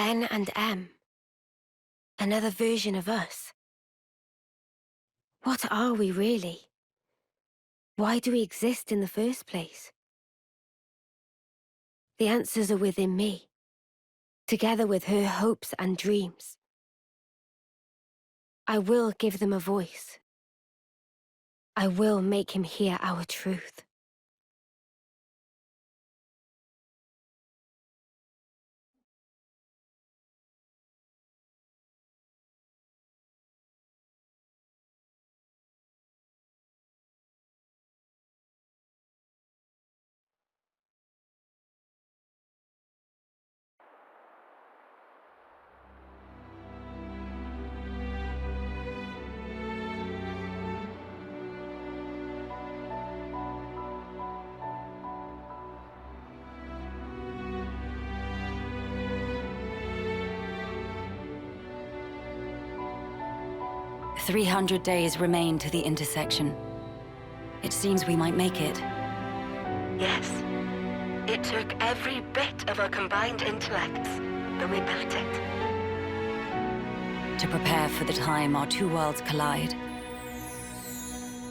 N and M. Another version of us. What are we really? Why do we exist in the first place? The answers are within me, together with her hopes and dreams. I will give them a voice. I will make him hear our truth. "300 days remain to the intersection. It seems we might make it." Yes. It took every bit of our combined intellects, but we built it. To prepare for the time our two worlds collide.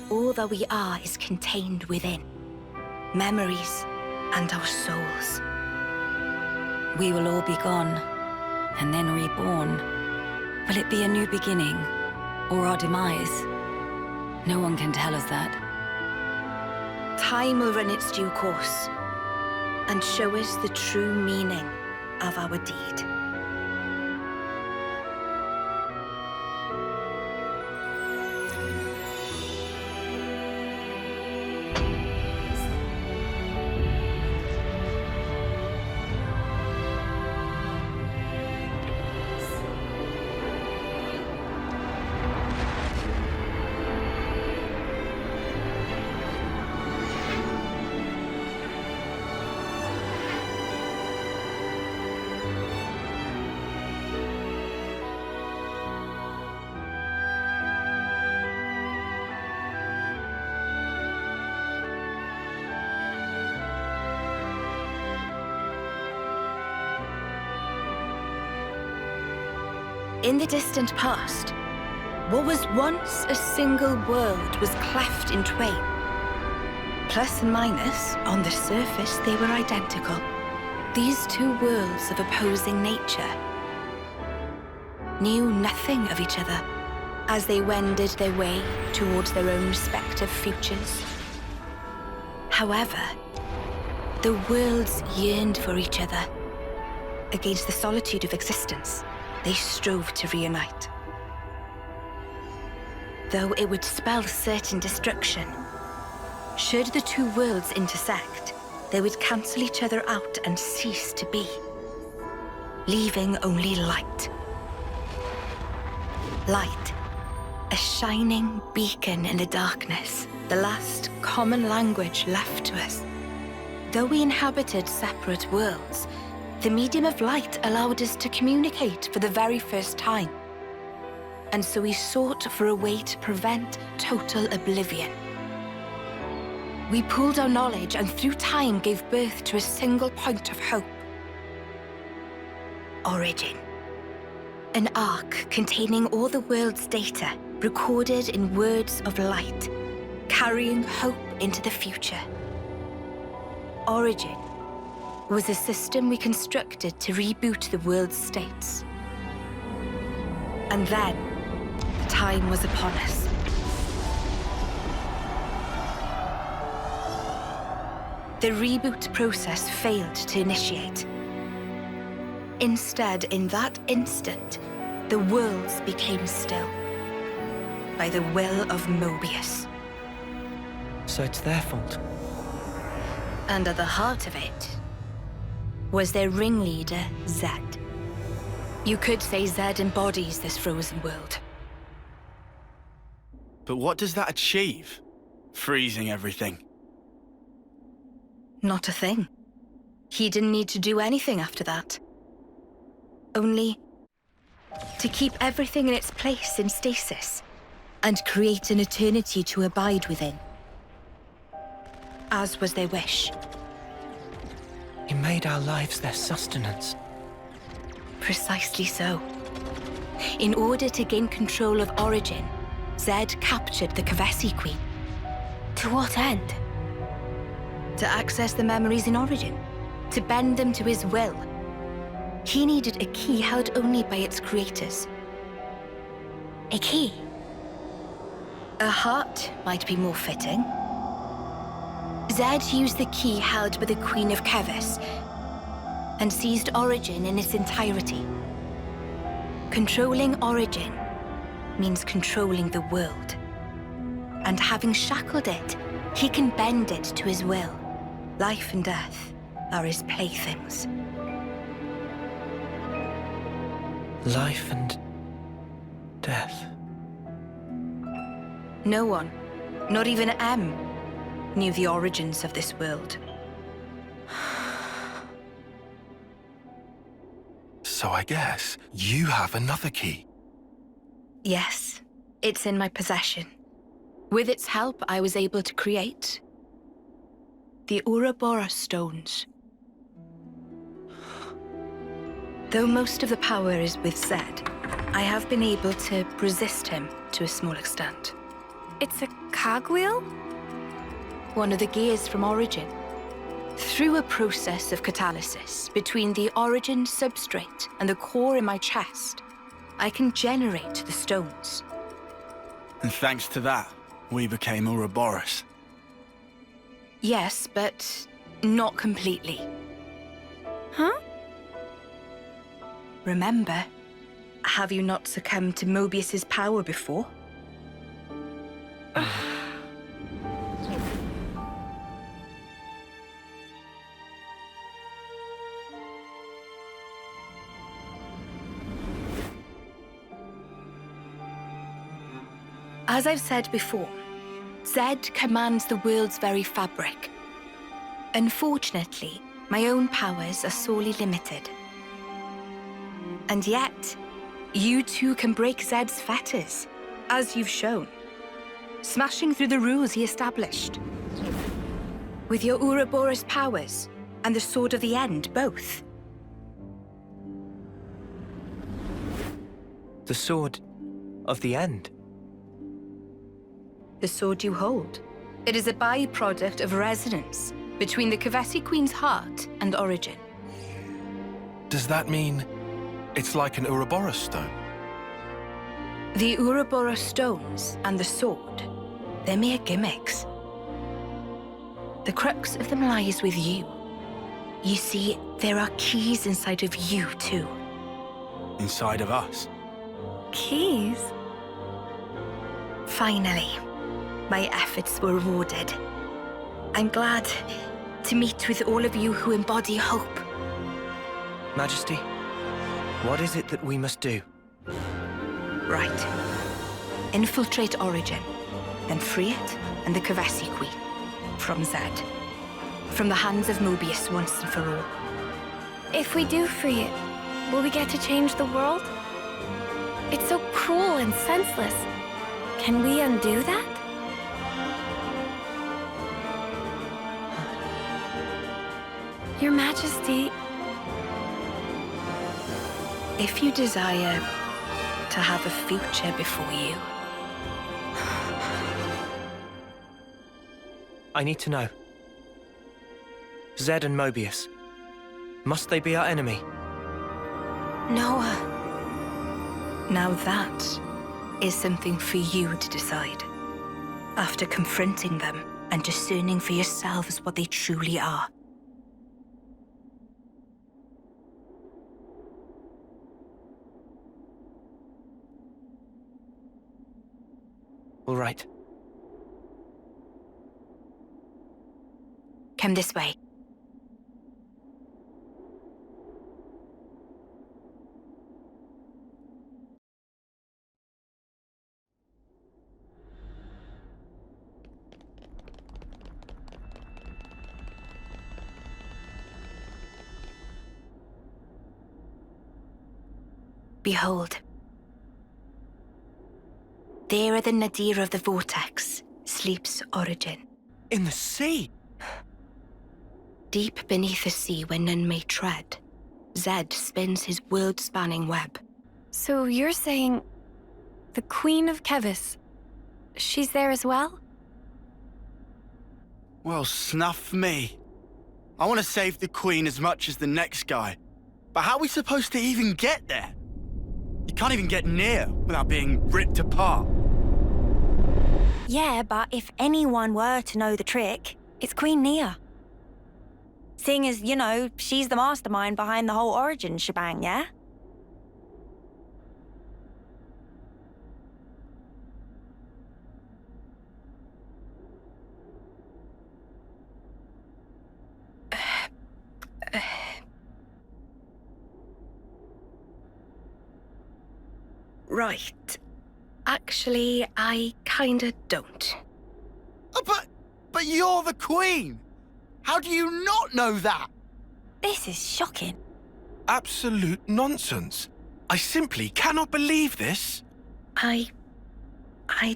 All that we are is contained within. Memories and our souls. We will all be gone, and then reborn. Will it be a new beginning, or our demise? No one can tell us that. Time will run its due course, and show us the true meaning of our deed. In the distant past, what was once a single world was cleft in twain. Plus and minus, on the surface, they were identical. These two worlds of opposing nature knew nothing of each other as they wended their way towards their own respective futures. However, the worlds yearned for each other. Against the solitude of existence, they strove to reunite. Though it would spell certain destruction, should the two worlds intersect, they would cancel each other out and cease to be, leaving only light. Light, a shining beacon in the darkness, the last common language left to us. Though we inhabited separate worlds, the medium of light allowed us to communicate for the very first time. And so we sought for a way to prevent total oblivion. We pooled our knowledge and through time gave birth to a single point of hope. Origin. An arc containing all the world's data, recorded in words of light, carrying hope into the future. Origin was a system we constructed to reboot the world's states. And then, time was upon us. The reboot process failed to initiate. Instead, in that instant, the worlds became still, by the will of Moebius. So it's their fault. And at the heart of it was their ringleader, Zed. You could say Zed embodies this frozen world. But what does that achieve? Freezing everything. Not a thing. He didn't need to do anything after that. Only to keep everything in its place in stasis and create an eternity to abide within. As was their wish. He made our lives their sustenance. Precisely so. In order to gain control of Origin, Zed captured the Kavesi Queen. To what end? To access the memories in Origin, to bend them to his will. He needed a key held only by its creators. A key? A heart might be more fitting. Zed used the key held by the Queen of Kevis and seized Origin in its entirety. Controlling Origin means controlling the world. And having shackled it, he can bend it to his will. Life and death are his playthings. Life and death. No one, not even M, knew the origins of this world. So I guess you have another key. Yes, it's in my possession. With its help, I was able to create the Ouroboros stones. Though most of the power is with Zed, I have been able to resist him to a small extent. It's a cogwheel? One of the gears from Origin. Through a process of catalysis between the Origin substrate and the core in my chest, I can generate the stones. And thanks to that, we became Ouroboros. Yes, but not completely. Huh? Remember, have you not succumbed to Moebius's power before? As I've said before, Zed commands the world's very fabric. Unfortunately, my own powers are sorely limited. And yet, you too can break Zed's fetters, as you've shown, smashing through the rules he established. With your Ouroboros powers and the Sword of the End, both. The Sword of the End. The sword you hold. It is a byproduct of resonance between the Kavesi Queen's heart and Origin. Does that mean it's like an Ouroboros stone? The Ouroboros stones and the sword, they're mere gimmicks. The crux of them lies with you. You see, there are keys inside of you too. Inside of us. Keys? Finally, my efforts were rewarded. I'm glad to meet with all of you who embody hope. Majesty, what is it that we must do? Right. Infiltrate Origin, then free it and the Kavesi Queen from Zed. From the hands of Moebius once and for all. If we do free it, will we get to change the world? It's so cruel and senseless. Can we undo that? Your Majesty... If you desire to have a future before you... I need to know. Zed and Moebius. Must they be our enemy? Noah. Now that is something for you to decide. After confronting them and discerning for yourselves what they truly are. All right. Come this way. Behold. There at the nadir of the vortex sleeps Origin. In the sea? Deep beneath the sea where none may tread, Zed spins his world-spanning web. So you're saying the Queen of Kevis, she's there as well? Well, snuff me. I want to save the Queen as much as the next guy. But how are we supposed to even get there? You can't even get near without being ripped apart. Yeah, but if anyone were to know the trick, it's Queen Nia. Seeing as, you know, she's the mastermind behind the whole origin shebang, yeah? Right. Actually, I kinda don't. Oh, but you're the Queen! How do you not know that? This is shocking. Absolute nonsense. I simply cannot believe this. I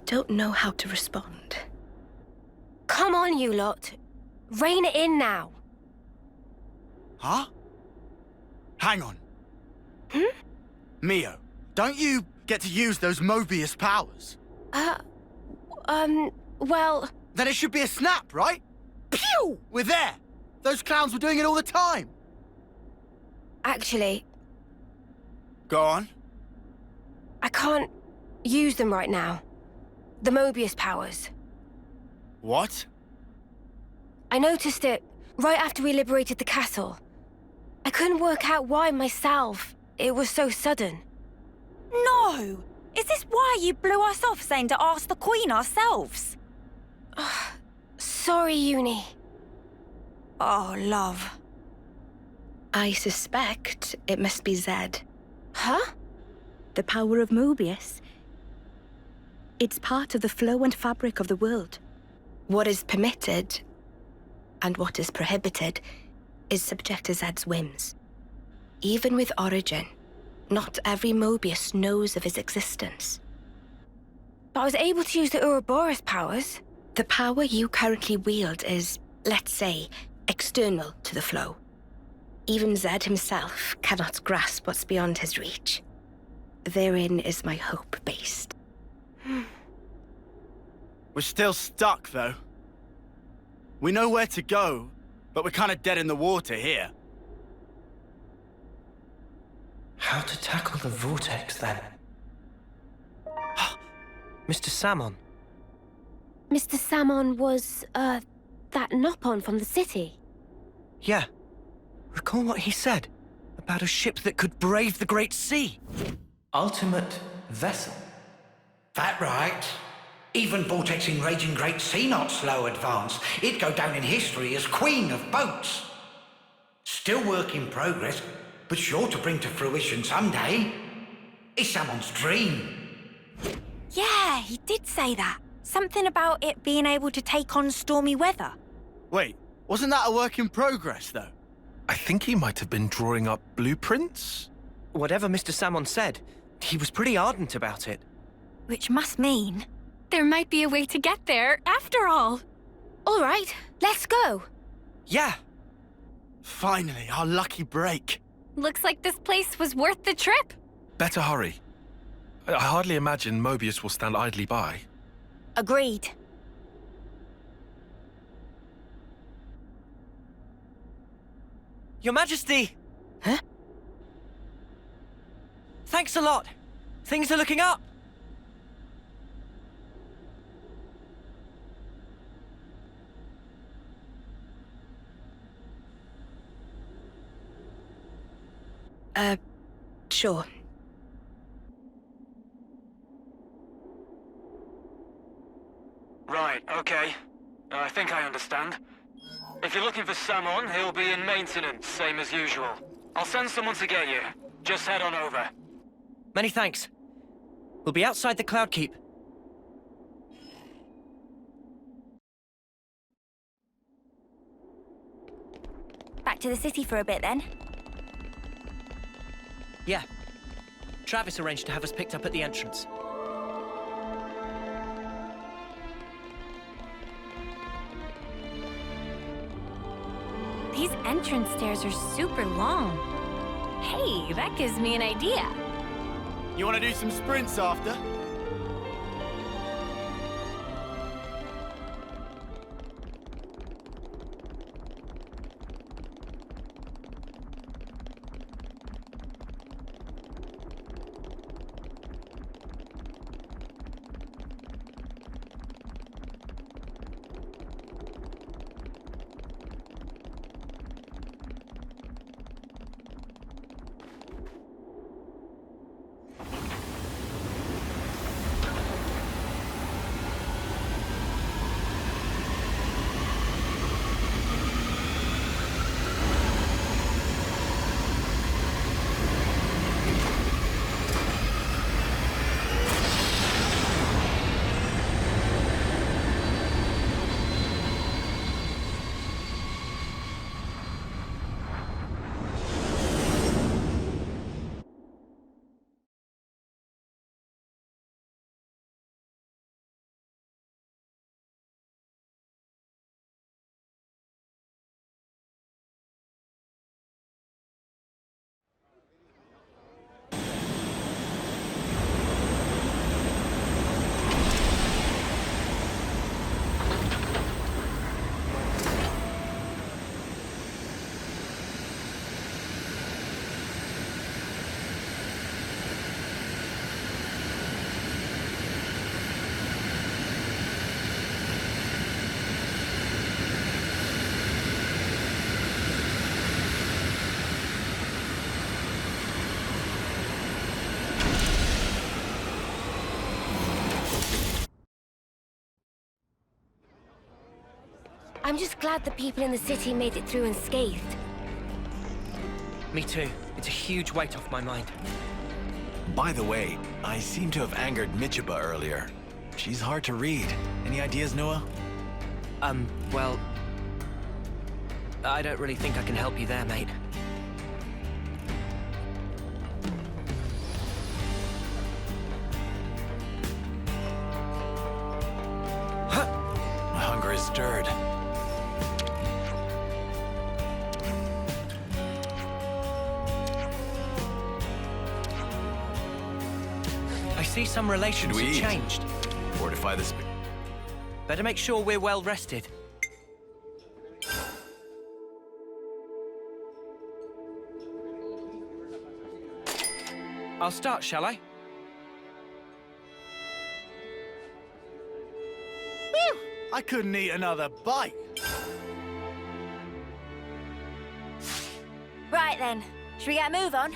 don't know how to respond. Come on, you lot. Rein it in now. Huh? Hang on. Hmm? Mio, don't you get to use those Moebius powers? Well... Then it should be a snap, right? Pew! We're there! Those clowns were doing it all the time! Actually, Go on. I can't use them right now. The Moebius powers. What? I noticed it right after we liberated the castle. I couldn't work out why myself. It was so sudden. No! Is this why you blew us off saying to ask the Queen ourselves? Sorry, Uni. Oh, love. I suspect it must be Zed. Huh? The power of Moebius. It's part of the flow and fabric of the world. What is permitted and what is prohibited is subject to Zed's whims. Even with Origin, not every Moebius knows of his existence. But I was able to use the Ouroboros powers. The power you currently wield is, let's say, external to the flow. Even Zed himself cannot grasp what's beyond his reach. Therein is my hope based. We're still stuck, though. We know where to go, but we're kind of dead in the water here. How to tackle the vortex, then? Mr. Samon. Mr. Samon was, that Nopon from the city. Yeah. Recall what he said about a ship that could brave the Great Sea. Ultimate vessel. That right. Even vortexing raging Great Sea not slow advance. It'd go down in history as Queen of Boats. Still work in progress, but sure to bring to fruition someday. It's someone's dream. Yeah, he did say that. Something about it being able to take on stormy weather. Wait, wasn't that a work in progress, though? I think he might have been drawing up blueprints. Whatever Mr. Samon said, he was pretty ardent about it. Which must mean... There might be a way to get there, after all. All right, let's go. Yeah. Finally, our lucky break. Looks like this place was worth the trip. Better hurry. I hardly imagine Moebius will stand idly by. Agreed. Your Majesty! Huh? Thanks a lot. Things are looking up. Sure. Right, okay. I think I understand. If you're looking for Samon, he'll be in maintenance, same as usual. I'll send someone to get you. Just head on over. Many thanks. We'll be outside the Cloud Keep. Back to the city for a bit, then. Yeah. Travis arranged to have us picked up at the entrance. These entrance stairs are super long. Hey, that gives me an idea. You want to do some sprints after? I'm just glad the people in the city made it through unscathed. Me too. It's a huge weight off my mind. By the way, I seem to have angered Michiba earlier. She's hard to read. Any ideas, Noah? Well... I don't really think I can help you there, mate. My hunger is stirred. I see some relations Should we have eat? changed. Fortify the Better make sure we're well rested. I'll start, shall I? I couldn't eat another bite. Right then, should we get a move on?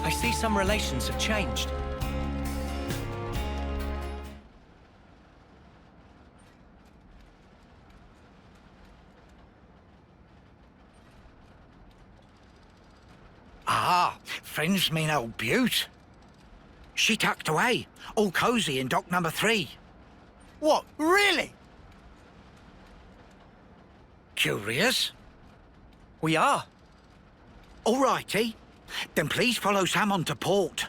I see some relations have changed. Ah, friends mean old Butte. She tucked away, all cozy in dock number 3. What, really? Curious? We are. All righty. Then please follow Sam on to port.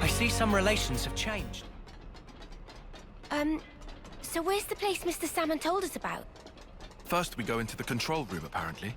I see some relations have changed. So where's the place Mr. Salmon told us about? First, we go into the control room, apparently.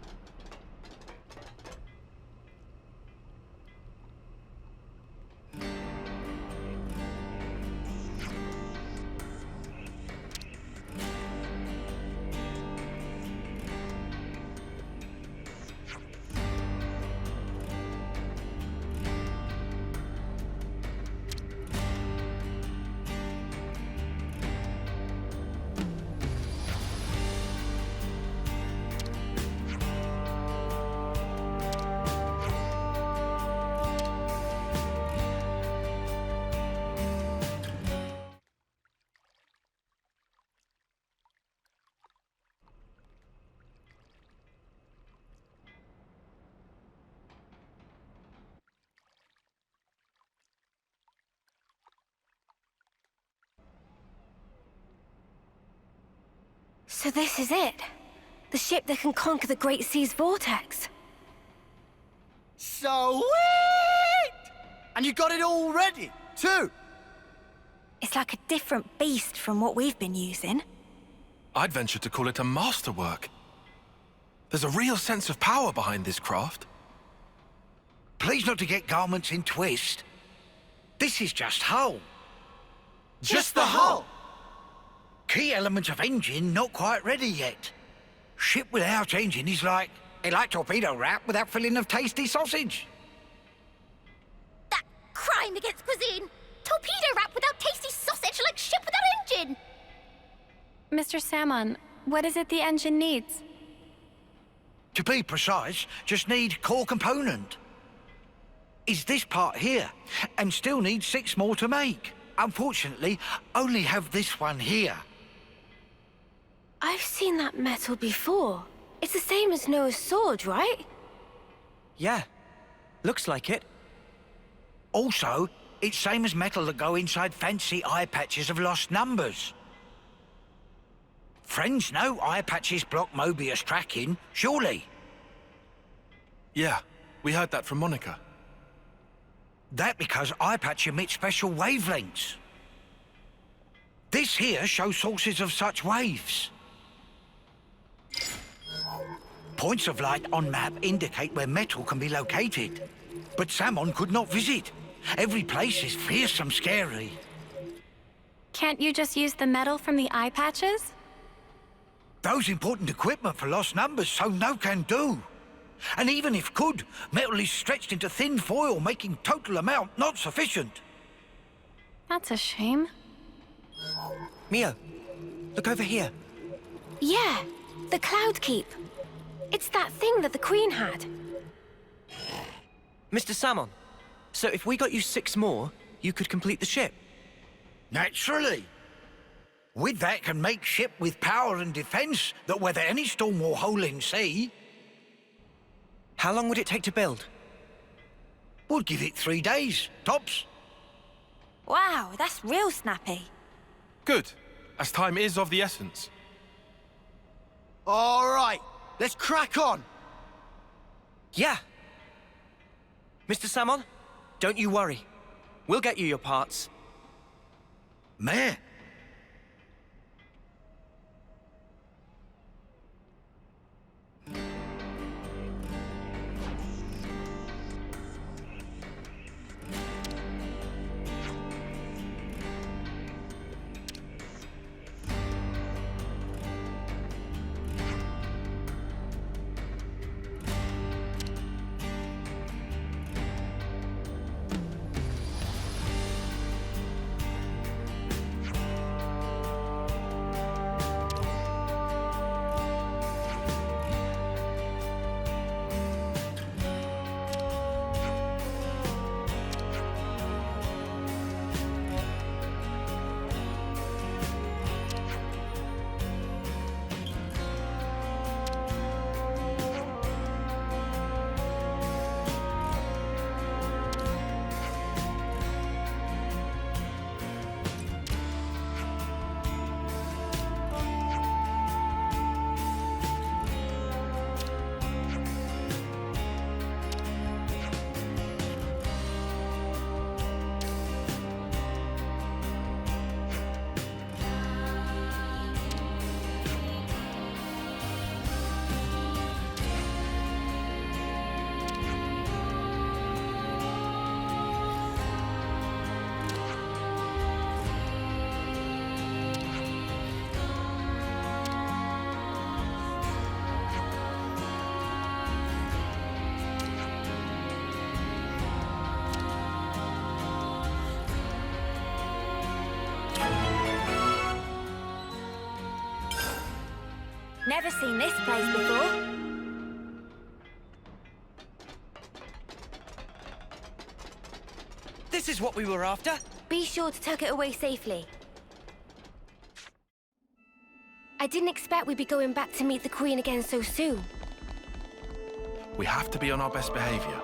So this is it. The ship that can conquer the Great Sea's vortex. Sweet! And you got it all ready, too? It's like a different beast from what we've been using. I'd venture to call it a masterwork. There's a real sense of power behind this craft. Please not to get garments in twist. This is just hull. Just the hull? Key elements of engine not quite ready yet. Ship without engine is like torpedo wrap without filling of tasty sausage. That crime against cuisine! Torpedo wrap without tasty sausage like ship without engine! Mr. Salmon, what is it the engine needs? To be precise, just need core component. Is this part here, and still need 6 more to make. Unfortunately, only have this one here. I've seen that metal before. It's the same as Noah's sword, right? Yeah. Looks like it. Also, it's same as metal that go inside fancy eye patches of lost numbers. Friends know eye patches block Moebius tracking, surely? Yeah, we heard that from Monica. That because eye patch emit special wavelengths. This here shows sources of such waves. Points of light on map indicate where metal can be located. But Salmon could not visit. Every place is fearsome scary. Can't you just use the metal from the eye patches? Those important equipment for lost numbers, so no can do. And even if could, metal is stretched into thin foil, making total amount not sufficient. That's a shame. Mio, look over here. Yeah, the Cloud Keep. It's that thing that the Queen had. Mr. Salmon, so if we got you 6 more, you could complete the ship? Naturally. With that can make ship with power and defense that weather any storm or hole in sea. How long would it take to build? Would give it 3 days, tops. Wow, that's real snappy. Good, as time is of the essence. All right, let's crack on. Yeah. Mr. Salmon, don't you worry. We'll get you your parts. Meh. Never seen this place before. This is what we were after. Be sure to tuck it away safely. I didn't expect we'd be going back to meet the Queen again so soon. We have to be on our best behavior.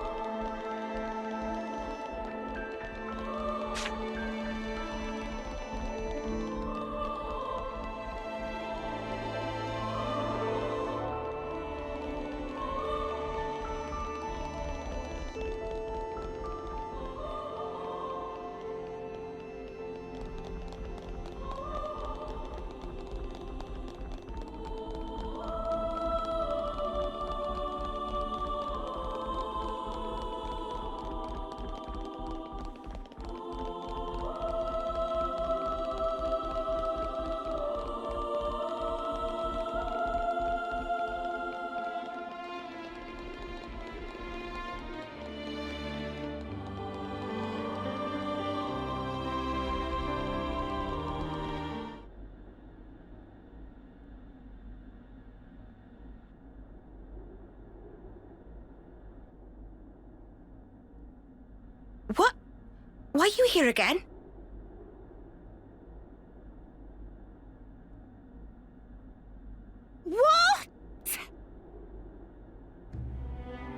Why are you here again? What?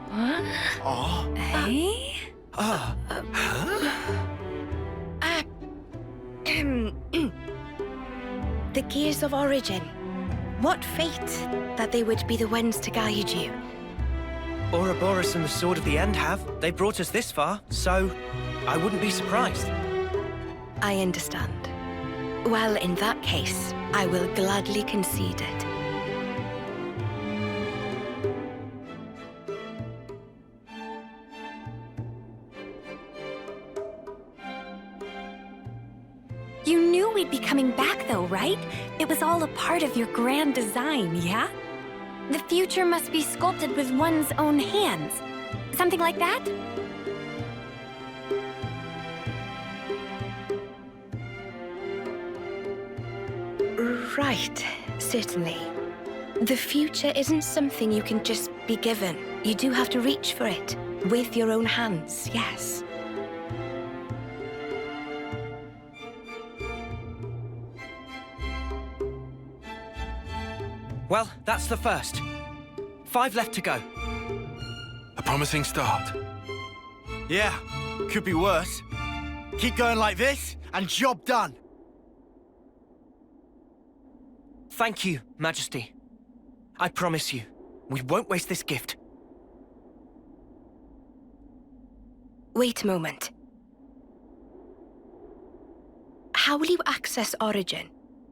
What? Oh. Hey? The Gears of Origin. What fate that they would be the ones to guide you. Ouroboros and the Sword of the End have. They brought us this far, so I wouldn't be surprised. I understand. Well, in that case, I will gladly concede it. You knew we'd be coming back though, right? It was all a part of your grand design, yeah? The future must be sculpted with one's own hands. Something like that? Right, certainly. The future isn't something you can just be given. You do have to reach for it. With your own hands, yes. Well, that's the first. 5 left to go. A promising start. Yeah, could be worse. Keep going like this, and job done. Thank you, Majesty. I promise you, we won't waste this gift. Wait a moment. How will you access Origin,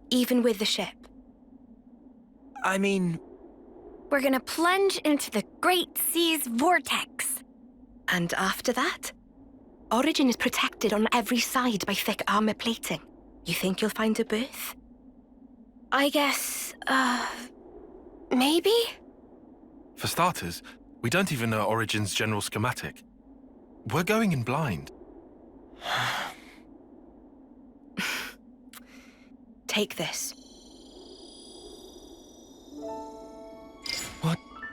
even with the ship? I mean... We're gonna plunge into the Great Sea's vortex. And after that? Origin is protected on every side by thick armor plating. You think you'll find a berth? I guess, maybe? For starters, we don't even know Origin's general schematic. We're going in blind. Take this.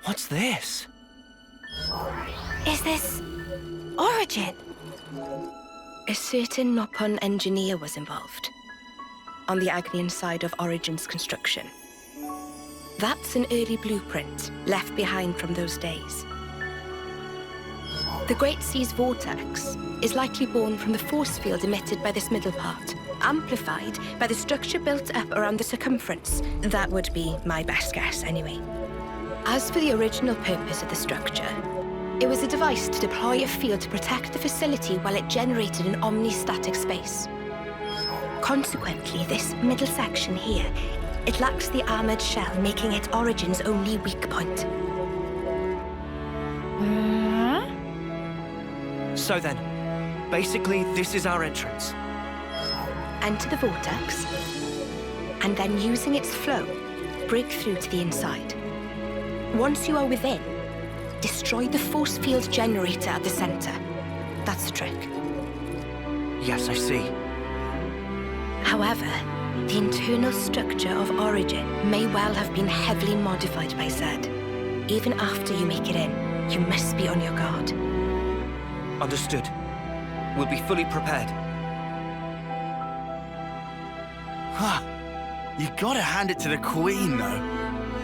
What's this? Is this Origin? A certain Nopon engineer was involved. On the Agnian side of Origin's construction. That's an early blueprint left behind from those days. The Great Sea's vortex is likely born from the force field emitted by this middle part, amplified by the structure built up around the circumference. That would be my best guess, anyway. As for the original purpose of the structure, it was a device to deploy a field to protect the facility while it generated an omnistatic space. Consequently, this middle section here, it lacks the armored shell, making it Origin's only weak point. So then, basically this is our entrance. Enter the vortex, and then using its flow, break through to the inside. Once you are within, destroy the force field generator at the center. That's the trick. Yes, I see. However, the internal structure of Origin may well have been heavily modified by Zed. Even after you make it in, you must be on your guard. Understood. We'll be fully prepared. Huh. You gotta hand it to the Queen, though.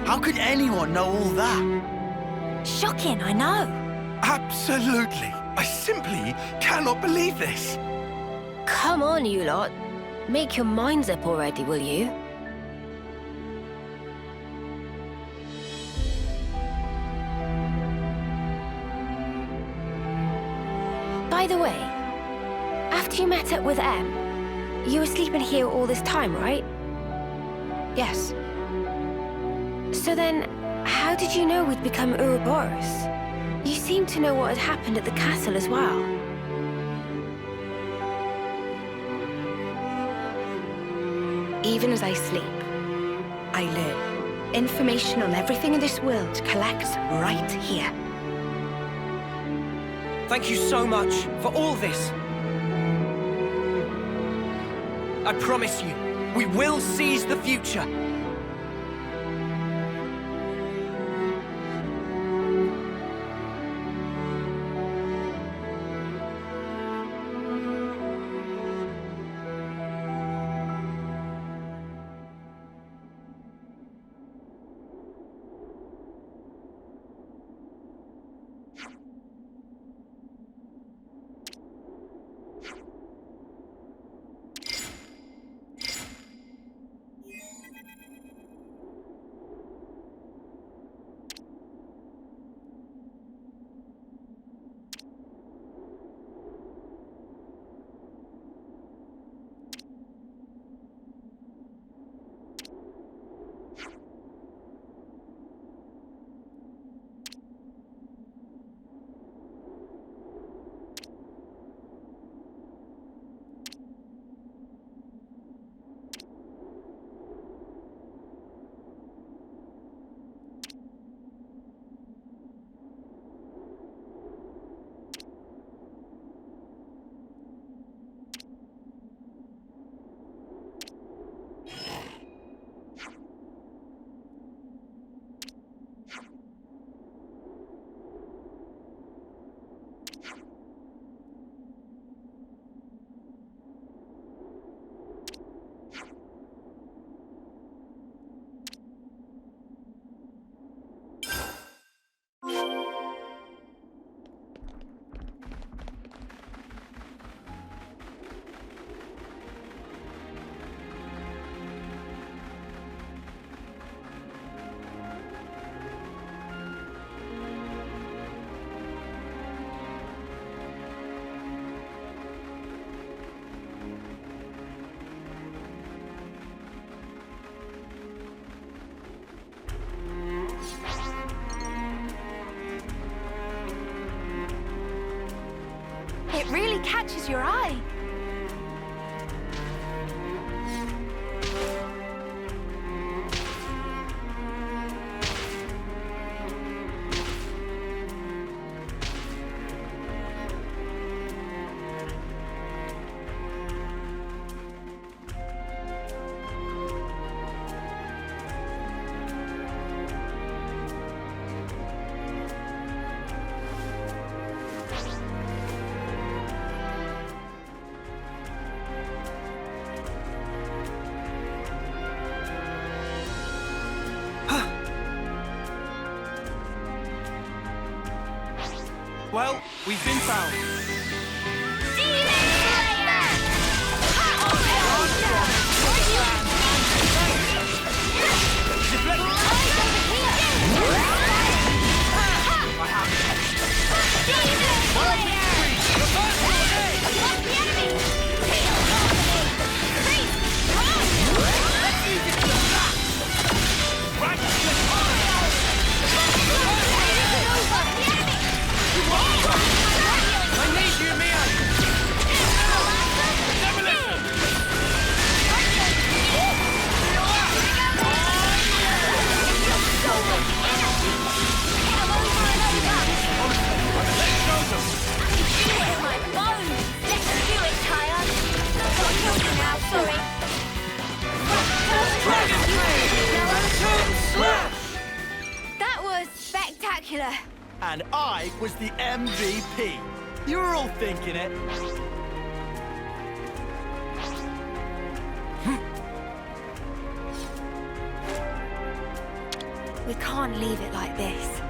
How could anyone know all that? Shocking, I know. Absolutely! I simply cannot believe this! Come on, you lot. Make your minds up already, will you? By the way, after you met up with M, you were sleeping here all this time, right? Yes. So then, how did you know we'd become Ouroboros? You seemed to know what had happened at the castle as well. Even as I sleep, I learn. Information on everything in this world collects right here. Thank you so much for all this. I promise you, we will seize the future. It really catches your eye. Well, we've been found. That was spectacular. And I was the MVP. You were all thinking it. We can't leave it like this.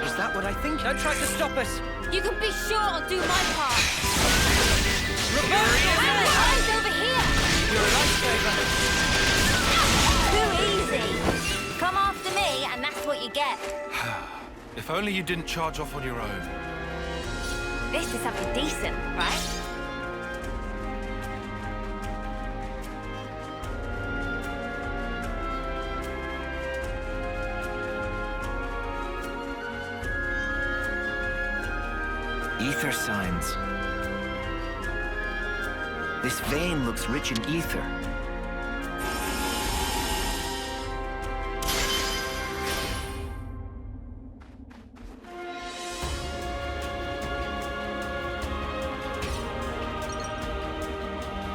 Is that what I think? Don't try to stop us! You can be sure I'll do my part. Eyes over here! You're a lifesaver! Too easy. Come after me, and that's what you get. If only you didn't charge off on your own. This is something decent, right? Ether signs. This vein looks rich in ether.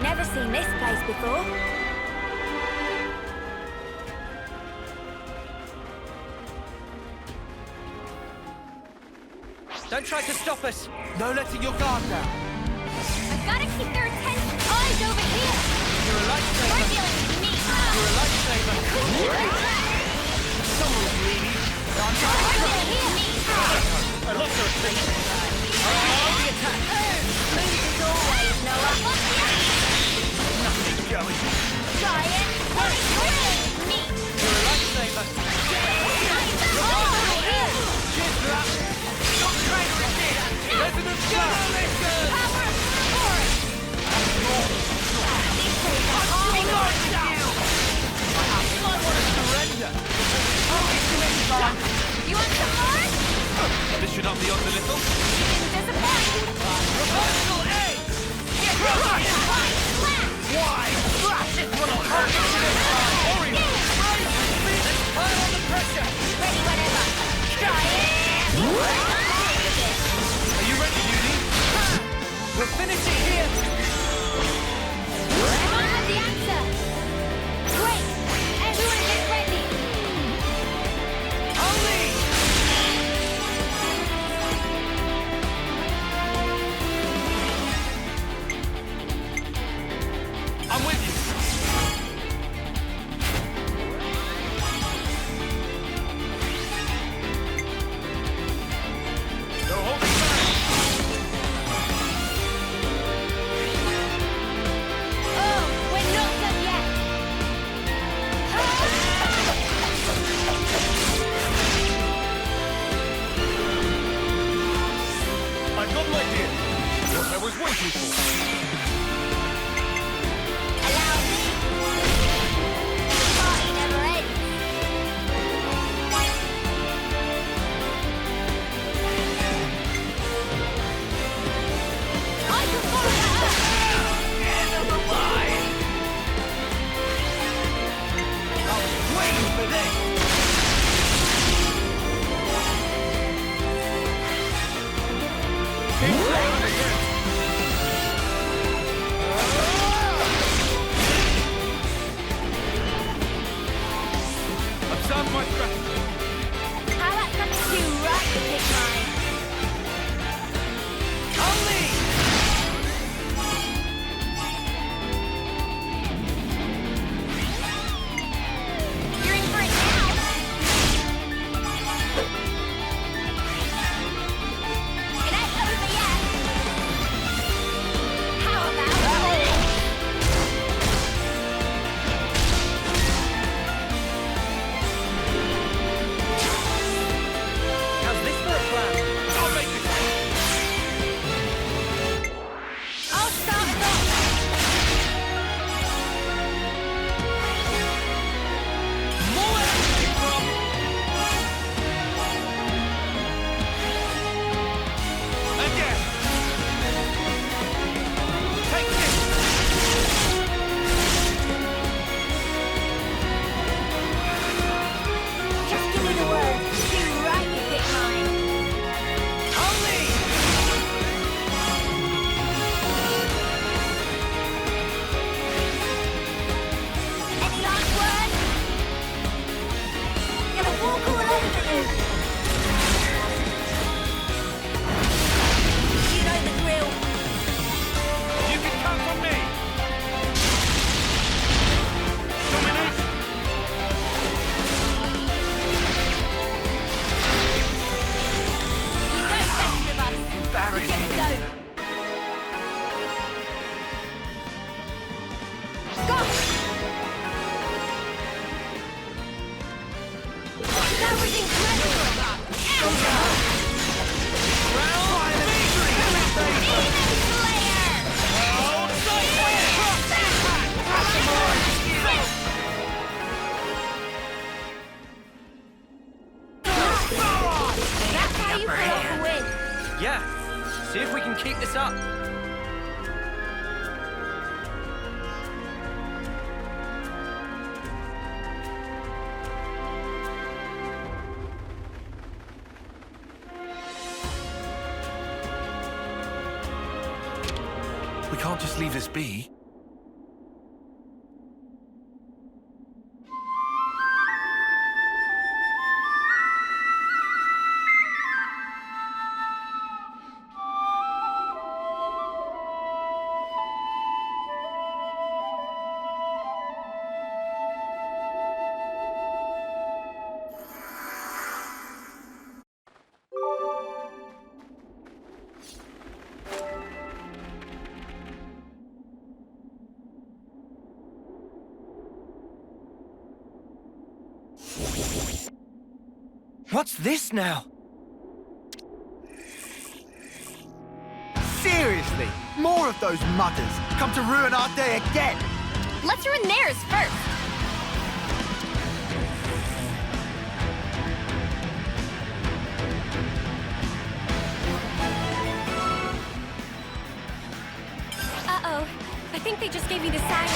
Never seen this place before. Don't try to stop us! No letting your guard down! I've got to keep their attention. Eyes over here. You're a lifesaver! We're dealing with me. You're a lifesaver! Someone's greedy! We're dealing with me. I lost her attention! On the attack! Smooth as always, Noah. Nothing going! Try it. We're dealing with me. You're a lifesaver! Eyes over here. Cheers for that! Not trying to resist! Resonant blast! Power of the forest. These things are all I want to surrender! You want some more? This should up the odds a little. You didn't disappoint. Reversal A! Get right. Why? This one'll hurt! Orion! Let's pile on the pressure! Ready whenever. Try it. Are you ready, Judy? We'll finish it here! I have the answer. Great. Everyone get ready. Only! I'm with you! We can't just leave this be. What's this now? Seriously, more of those mudders come to ruin our day again. Let's ruin theirs first. Uh-oh. I think they just gave you the siren.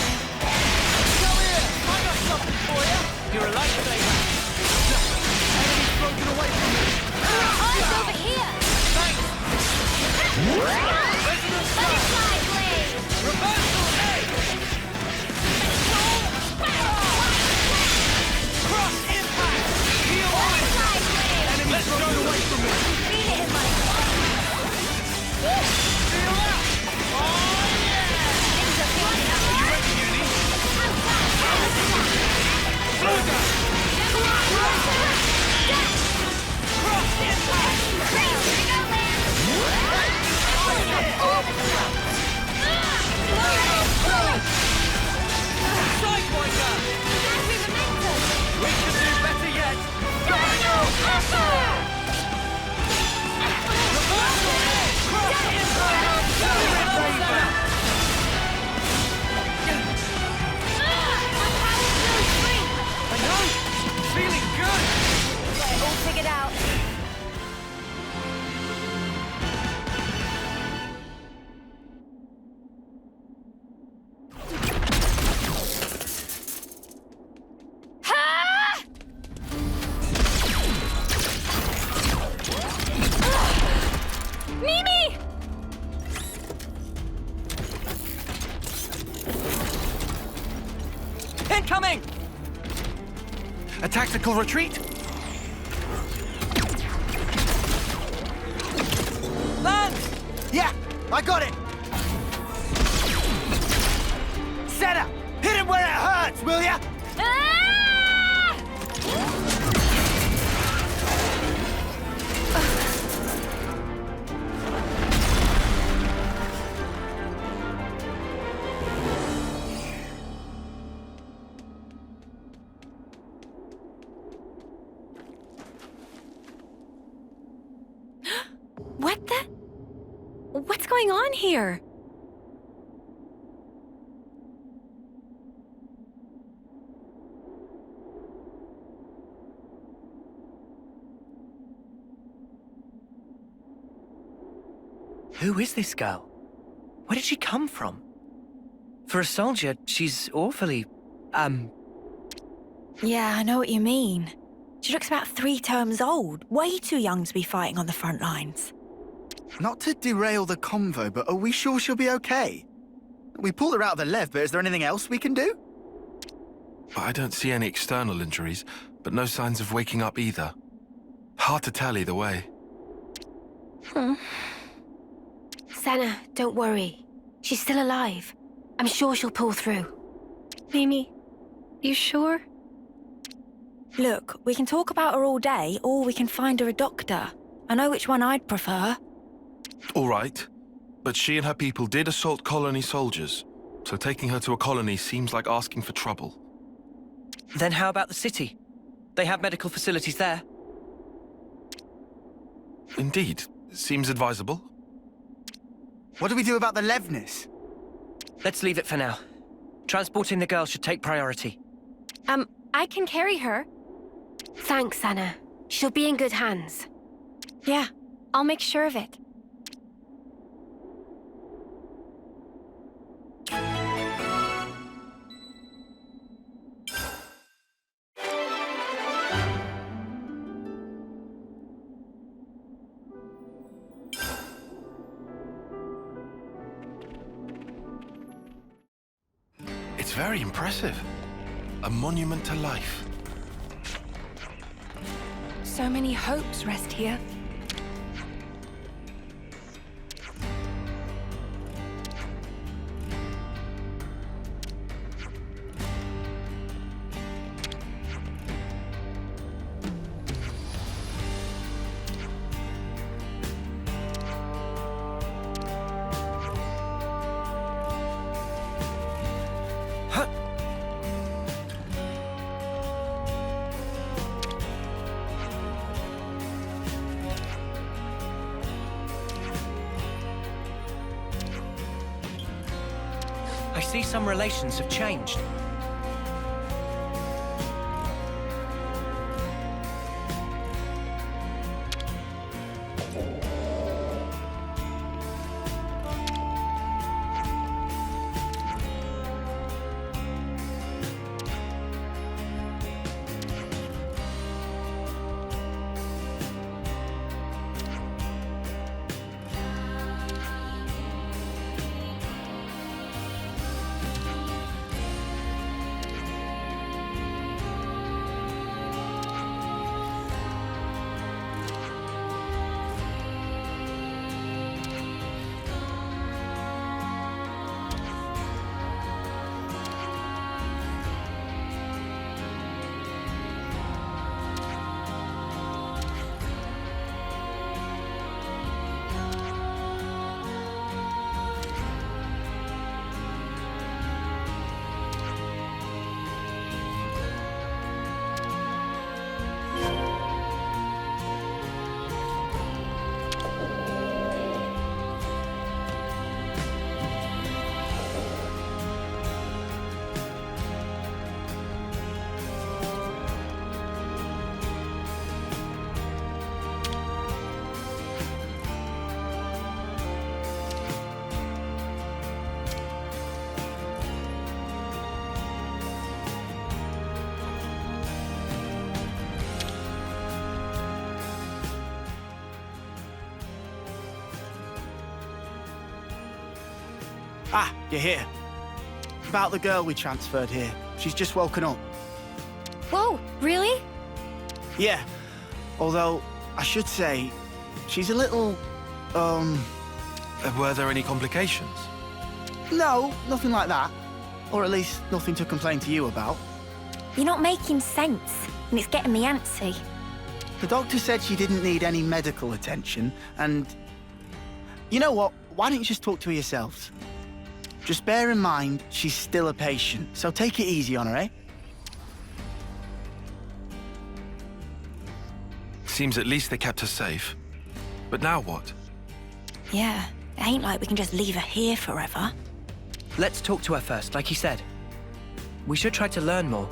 Come here! I got something for you! You're a lifesaver! Enemy's broken away from me! Eyes over here! Thanks! Resident Butterfly blade! Reversal A! Cross impact! Heal Butterfly blade! Enemy's broken away from me! Beat it in my Feel that! Oh yeah! things are feeling up. You ready, Uni? Slow down! Cross impact! Crazy to go there! Sidewinder! We can do better yet! Reversal A! Cross impact! Raven! I know! Feeling good! Get it all figured out. Mimi! Incoming! A tactical retreat? Land! Yeah, I got it. Senna, hit him where it hurts, will ya? What the? What's going on here? Who is this girl? Where did she come from? For a soldier, she's awfully, Yeah, I know what you mean. She looks about 3 terms old. Way too young to be fighting on the front lines. Not to derail the convo, but are we sure she'll be okay? We pulled her out of the Lev, but is there anything else we can do? I don't see any external injuries, but no signs of waking up either. Hard to tell either way. Senna, don't worry. She's still alive. I'm sure she'll pull through. Mimi, you sure? Look, we can talk about her all day, or we can find her a doctor. I know which one I'd prefer. All right, but she and her people did assault colony soldiers, so taking her to a colony seems like asking for trouble. Then how about the city? They have medical facilities there. Indeed, seems advisable. What do we do about the Levnis? Let's leave it for now. Transporting the girl should take priority. I can carry her. Thanks, Senna. She'll be in good hands. Yeah, I'll make sure of it. very impressive. A monument to life. So many hopes rest here. I see some relations have changed. Ah, you're here. About the girl we transferred here. She's just woken up. Whoa, really? Yeah. Although, I should say, she's a little, Were there any complications? No, nothing like that. Or at least nothing to complain to you about. You're not making sense, and it's getting me antsy. The doctor said she didn't need any medical attention, and... You know what? Why don't you just talk to her yourselves? Just bear in mind, she's still a patient, so take it easy on her, eh? Seems at least they kept her safe. But now what? Yeah, it ain't like we can just leave her here forever. Let's talk to her first, like he said. We should try to learn more.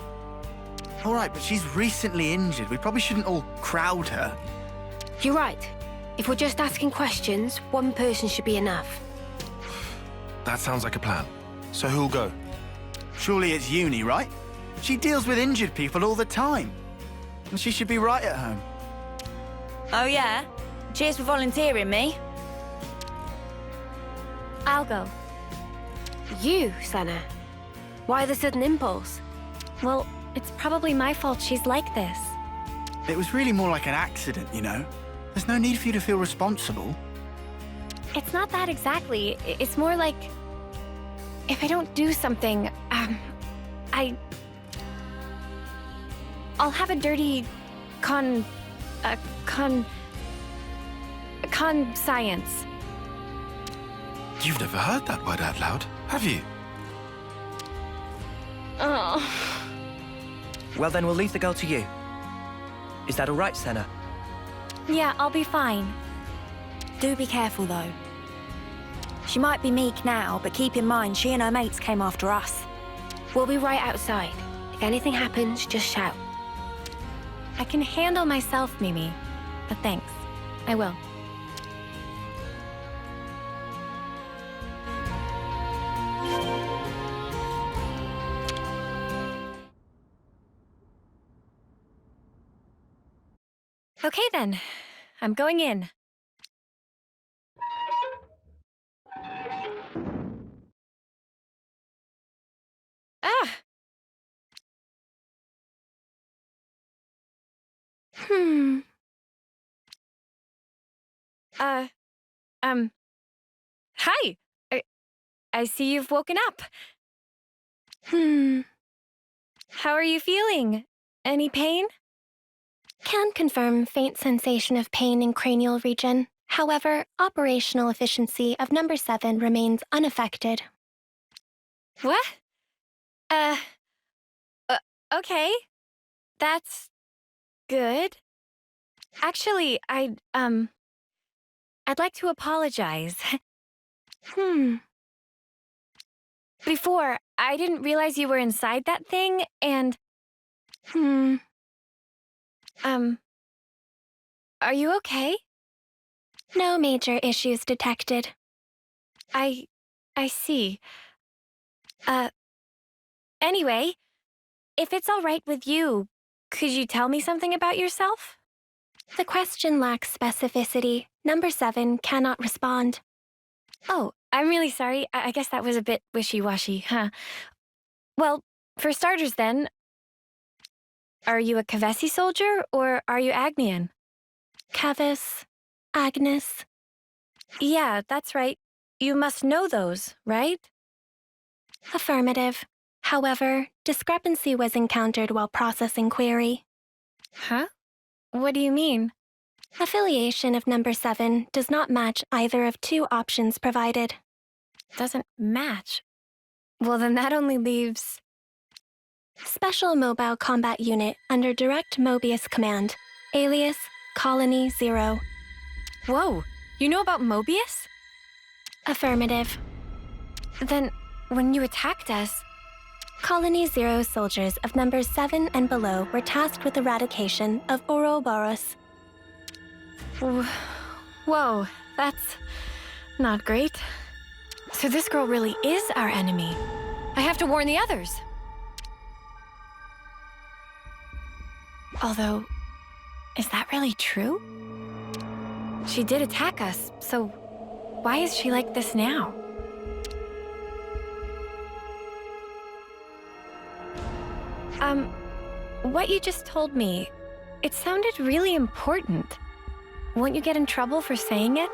All right, but she's recently injured. We probably shouldn't all crowd her. You're right. If we're just asking questions, one person should be enough. That sounds like a plan. So who'll go? Surely it's Uni, right? She deals with injured people all the time. And she should be right at home. Oh yeah? Cheers for volunteering me. I'll go. You, Senna. Why the sudden impulse? Well, it's probably my fault she's like this. It was really more like an accident, you know? There's no need for you to feel responsible. It's not that exactly. It's more like... if I don't do something, I'll have a dirty... science. You've never heard that word out loud, have you? Oh. Well, then we'll leave the girl to you. Is that all right, Senna? Yeah, I'll be fine. Do be careful though. She might be meek now, but keep in mind she and her mates came after us. We'll be right outside. If anything happens, just shout. I can handle myself, Mimi. But thanks. I will. Okay then. I'm going in. Ah! Hmm. Uh, Hi! I see you've woken up. Hmm. How are you feeling? Any pain? Can confirm faint sensation of pain in cranial region. However, operational efficiency of number 7 remains unaffected. What? Uh, okay. That's good. Actually, I'd like to apologize. Hmm. Before, I didn't realize you were inside that thing, and, Hmm. are you okay? No major issues detected. I see. Anyway, if it's all right with you, could you tell me something about yourself? The question lacks specificity. Number 7 cannot respond. Oh, I'm really sorry. I guess that was a bit wishy-washy, huh? Well, for starters then, are you a Kavesi soldier or are you Agnian? Kevis, Agnes. Yeah, that's right. You must know those, right? Affirmative. However, discrepancy was encountered while processing query. Huh? What do you mean? Affiliation of number 7 does not match either of 2 options provided. Doesn't match. Well, then that only leaves... Special Mobile Combat Unit under direct Moebius command. Alias, Colony 0. Whoa, you know about Moebius? Affirmative. Then, when you attacked us... Colony 0 soldiers of numbers 7 and below were tasked with eradication of Ouroboros. Whoa, that's not great. So this girl really is our enemy. I have to warn the others. Although, is that really true? She did attack us, so why is she like this now? What you just told me, it sounded really important. Won't you get in trouble for saying it?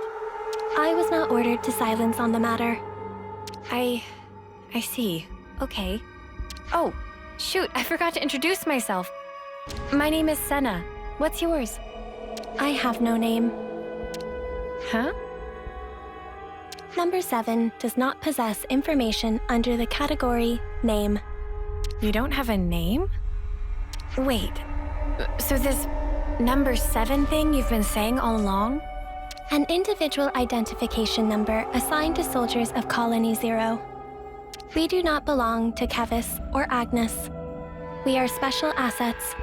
I was not ordered to silence on the matter. I see. Okay. Oh, shoot, I forgot to introduce myself. My name is Senna. What's yours? I have no name. Huh? Number 7 does not possess information under the category Name. You don't have a name? Wait, so this number 7 thing you've been saying all along? An individual identification number assigned to soldiers of Colony 0. We do not belong to Kevis or Agnes. We are special assets.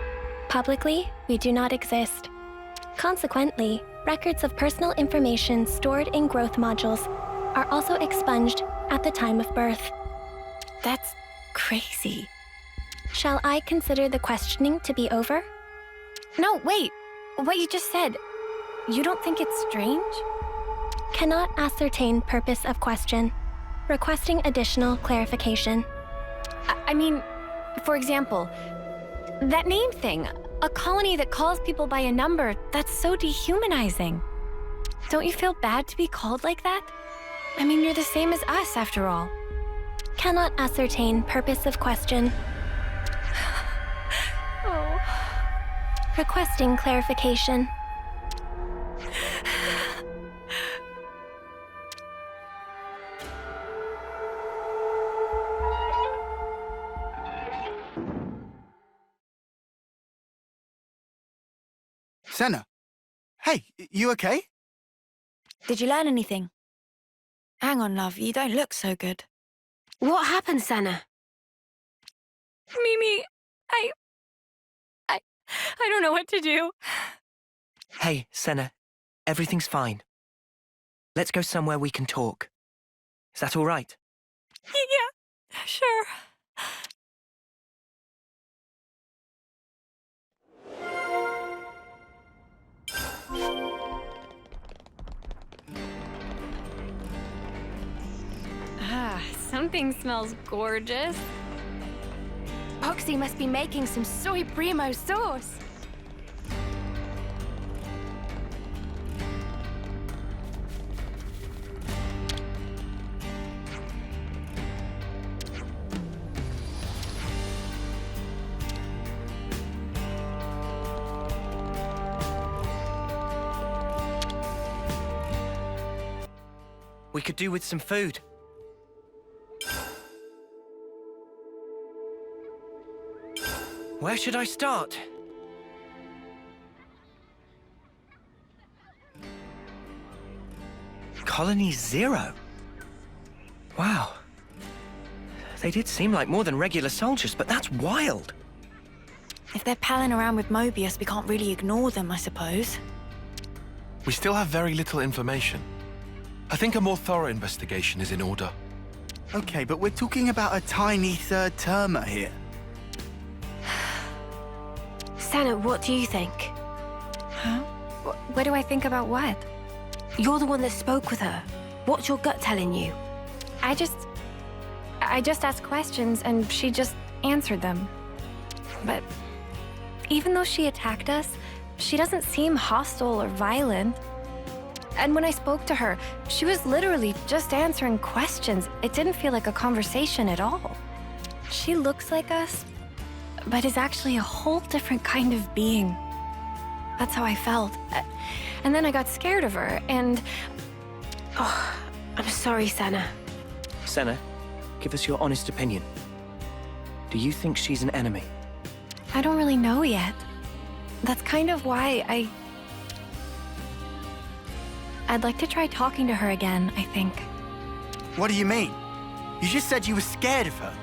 Publicly, we do not exist. Consequently, records of personal information stored in growth modules are also expunged at the time of birth. That's crazy. Shall I consider the questioning to be over? No, wait. What you just said, you don't think it's strange? Cannot ascertain purpose of question. Requesting additional clarification. I mean, for example, that name thing. A colony that calls people by a number, that's so dehumanizing. Don't you feel bad to be called like that? I mean, you're the same as us, after all. Cannot ascertain purpose of question. Oh. Requesting clarification. Senna. Hey, you okay? Did you learn anything? Hang on, love, you don't look so good. What happened, Senna? Mimi, I don't know what to do. Hey, Senna. Everything's fine. Let's go somewhere we can talk. Is that all right? Yeah, sure. Something smells gorgeous. Foxy must be making some soy primo sauce. We could do with some food. Where should I start? Colony 0? Wow. They did seem like more than regular soldiers, but that's wild. If they're palling around with Moebius, we can't really ignore them, I suppose. We still have very little information. I think a more thorough investigation is in order. Okay, but we're talking about a tiny third-termer here. Senna, what do you think? Huh? What do I think about what? You're the one that spoke with her. What's your gut telling you? I just asked questions and she just answered them. But even though she attacked us, she doesn't seem hostile or violent. And when I spoke to her, she was literally just answering questions. It didn't feel like a conversation at all. She looks like us, but is actually a whole different kind of being. That's how I felt. And then I got scared of her, and... Oh, I'm sorry, Senna. Senna, give us your honest opinion. Do you think she's an enemy? I don't really know yet. That's kind of why I'd like to try talking to her again, I think. What do you mean? You just said you were scared of her.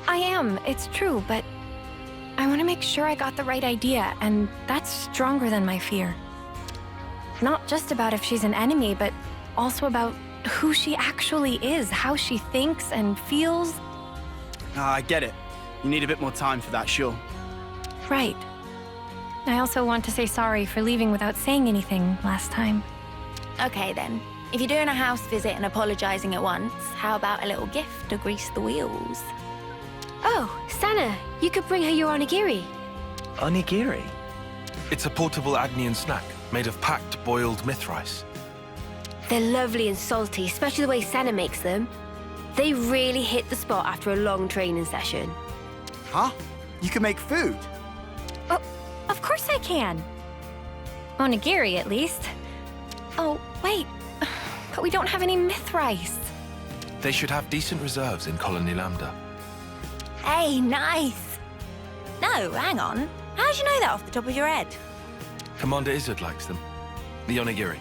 I am, it's true, but I want to make sure I got the right idea, and that's stronger than my fear. Not just about if she's an enemy, but also about who she actually is, how she thinks and feels. I get it. You need a bit more time for that, sure. Right. I also want to say sorry for leaving without saying anything last time. Okay then. If you're doing a house visit and apologizing at once, how about a little gift to grease the wheels? Oh, Senna, you could bring her your onigiri. Onigiri? It's a portable Agnian snack made of packed boiled myth rice. They're lovely and salty, especially the way Senna makes them. They really hit the spot after a long training session. Huh? You can make food? Oh, of course I can. Onigiri, at least. Oh, wait. But we don't have any myth rice. They should have decent reserves in Colony Lambda. Hey, nice! No, hang on. How'd you know that off the top of your head? Commander Izzard likes them. The onigiri.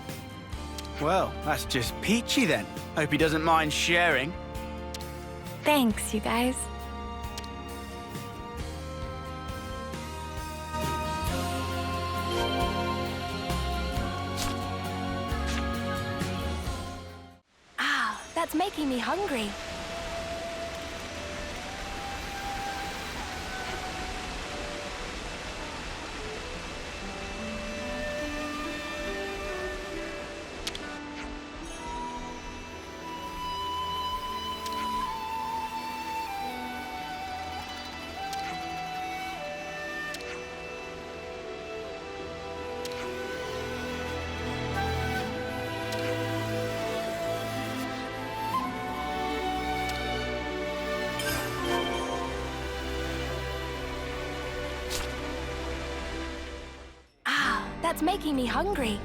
Well, that's just peachy then. Hope he doesn't mind sharing. Thanks, you guys. Ah, that's making me hungry. That's making me hungry.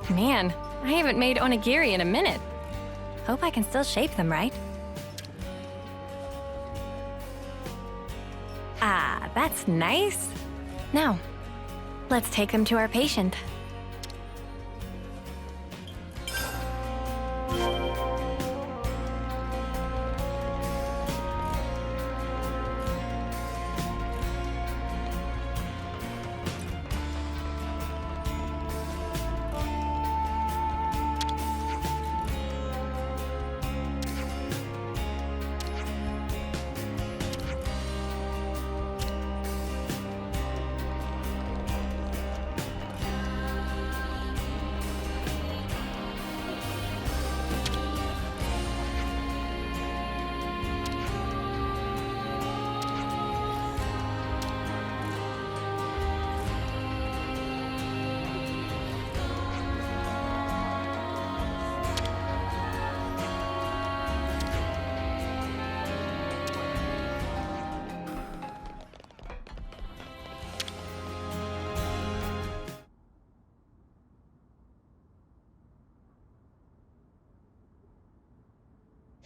Man, I haven't made onigiri in a minute. Hope I can still shape them right. Ah, that's nice. Now, let's take them to our patient.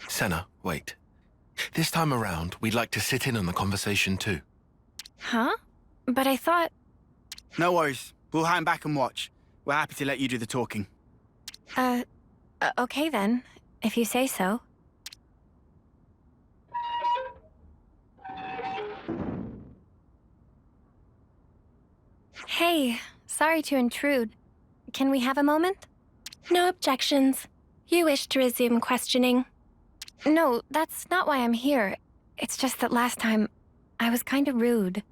Senna, wait. This time around, we'd like to sit in on the conversation too. Huh? But I thought... No worries. We'll hang back and watch. We're happy to let you do the talking. Okay then, if you say so. Hey, sorry to intrude. Can we have a moment? No objections. You wish to resume questioning. No, that's not why I'm here. It's just that last time, I was kind of rude.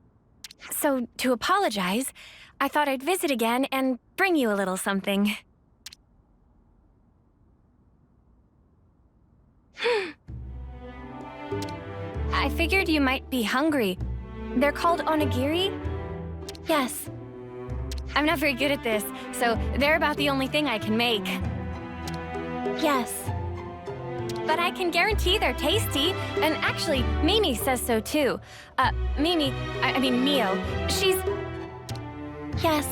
So, to apologize, I thought I'd visit again and bring you a little something. I figured you might be hungry. They're called onigiri? Yes. I'm not very good at this, so they're about the only thing I can make. Yes. But I can guarantee they're tasty, and actually, Mimi says so too. I mean Mio, she's... Yes.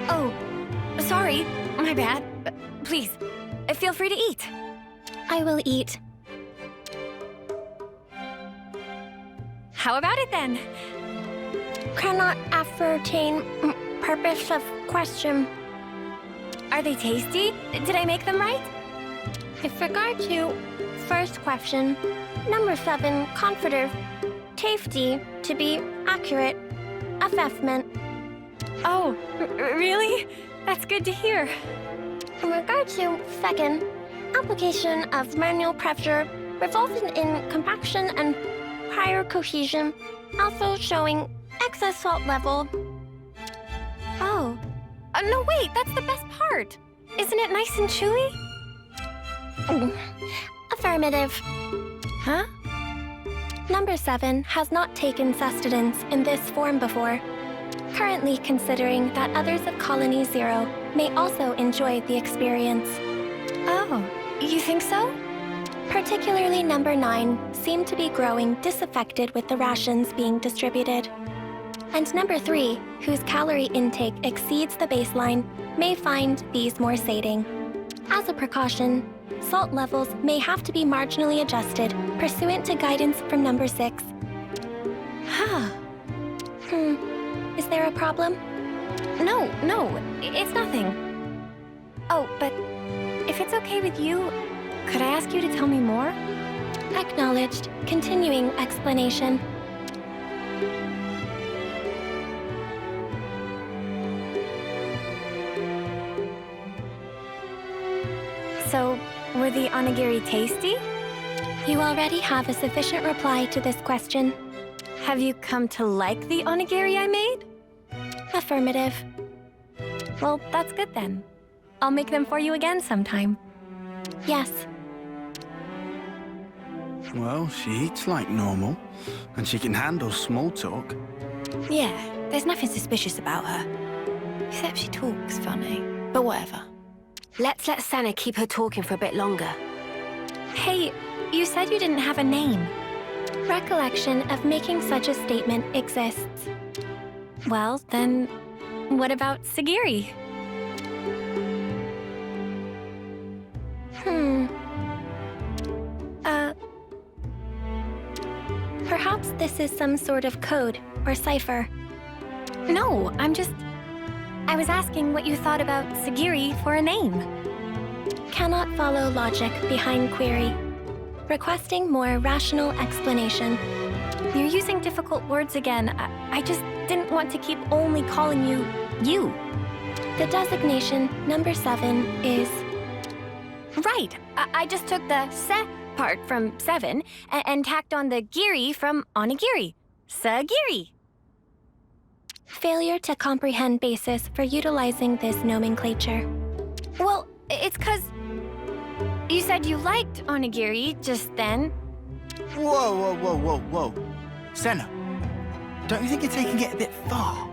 Oh, sorry, my bad. Please, feel free to eat. I will eat. How about it then? Cannot ascertain purpose of question. Are they tasty? Did I make them right? With regard to first question, number 7, confident, tasty, to be accurate, assessment. Oh, really? That's good to hear. In regard to second, application of manual pressure resulting in compaction and prior cohesion, also showing excess salt level. Oh. No, wait, that's the best part. Isn't it nice and chewy? Affirmative. Huh? Number 7 has not taken sustenance in this form before, currently considering that others of Colony 0 may also enjoy the experience. Oh, you think so? Particularly number 9 seem to be growing disaffected with the rations being distributed. And number 3, whose calorie intake exceeds the baseline, may find these more sating. As a precaution, salt levels may have to be marginally adjusted pursuant to guidance from number 6. Huh. Is there a problem? No, it's nothing. Oh, but if it's okay with you, could I ask you to tell me more? Acknowledged. Continuing explanation. So, were the onigiri tasty? You already have a sufficient reply to this question. Have you come to like the onigiri I made? Affirmative. Well, that's good then. I'll make them for you again sometime. Yes. Well, she eats like normal, and she can handle small talk. Yeah, there's nothing suspicious about her. Except she talks funny. But whatever. Let's let Senna keep her talking for a bit longer. Hey, you said you didn't have a name. Recollection of making such a statement exists. Well, then, what about Sagiri? Perhaps this is some sort of code or cipher. No, I was asking what you thought about Sagiri for a name. Cannot follow logic behind query. Requesting more rational explanation. You're using difficult words again. I just didn't want to keep only calling you, you. The designation number 7 is... Right. I just took the se part from 7 and tacked on the giri from onigiri. Sagiri. Failure to comprehend basis for utilizing this nomenclature. Well, it's 'cause you said you liked onigiri just then. Whoa. Senna, don't you think you're taking it a bit far?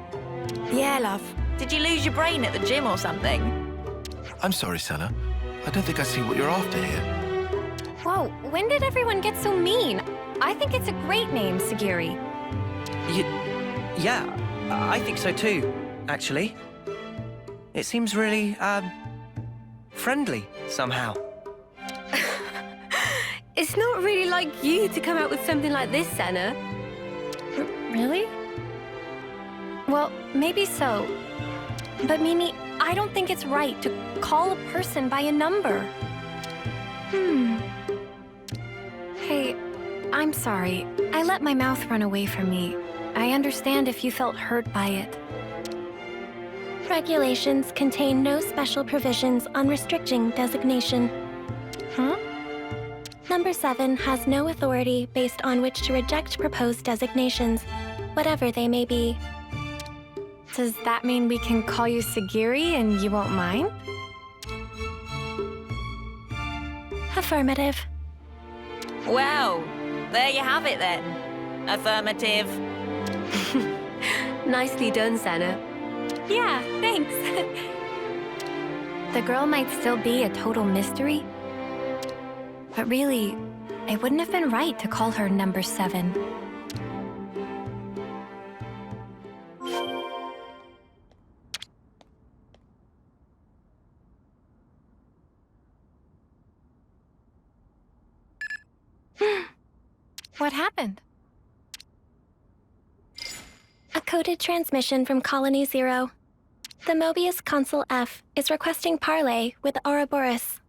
Yeah, love. Did you lose your brain at the gym or something? I'm sorry, Senna. I don't think I see what you're after here. Whoa, when did everyone get so mean? I think it's a great name, Sagiri. Yeah, I think so too, actually. It seems really, friendly, somehow. It's not really like you to come out with something like this, Senna. Really? Well, maybe so. But Mimi, I don't think it's right to call a person by a number. Hey, I'm sorry. I let my mouth run away from me. I understand if you felt hurt by it. Regulations contain no special provisions on restricting designation. Huh? Number 7 has no authority based on which to reject proposed designations, whatever they may be. Does that mean we can call you Sagiri and you won't mind? Affirmative. Well, there you have it then. Affirmative. Nicely done, Senna. Yeah, thanks. The girl might still be a total mystery, but really, it wouldn't have been right to call her number 7. What happened? A coded transmission from Colony 0. The Moebius Consul F is requesting parley with Ouroboros.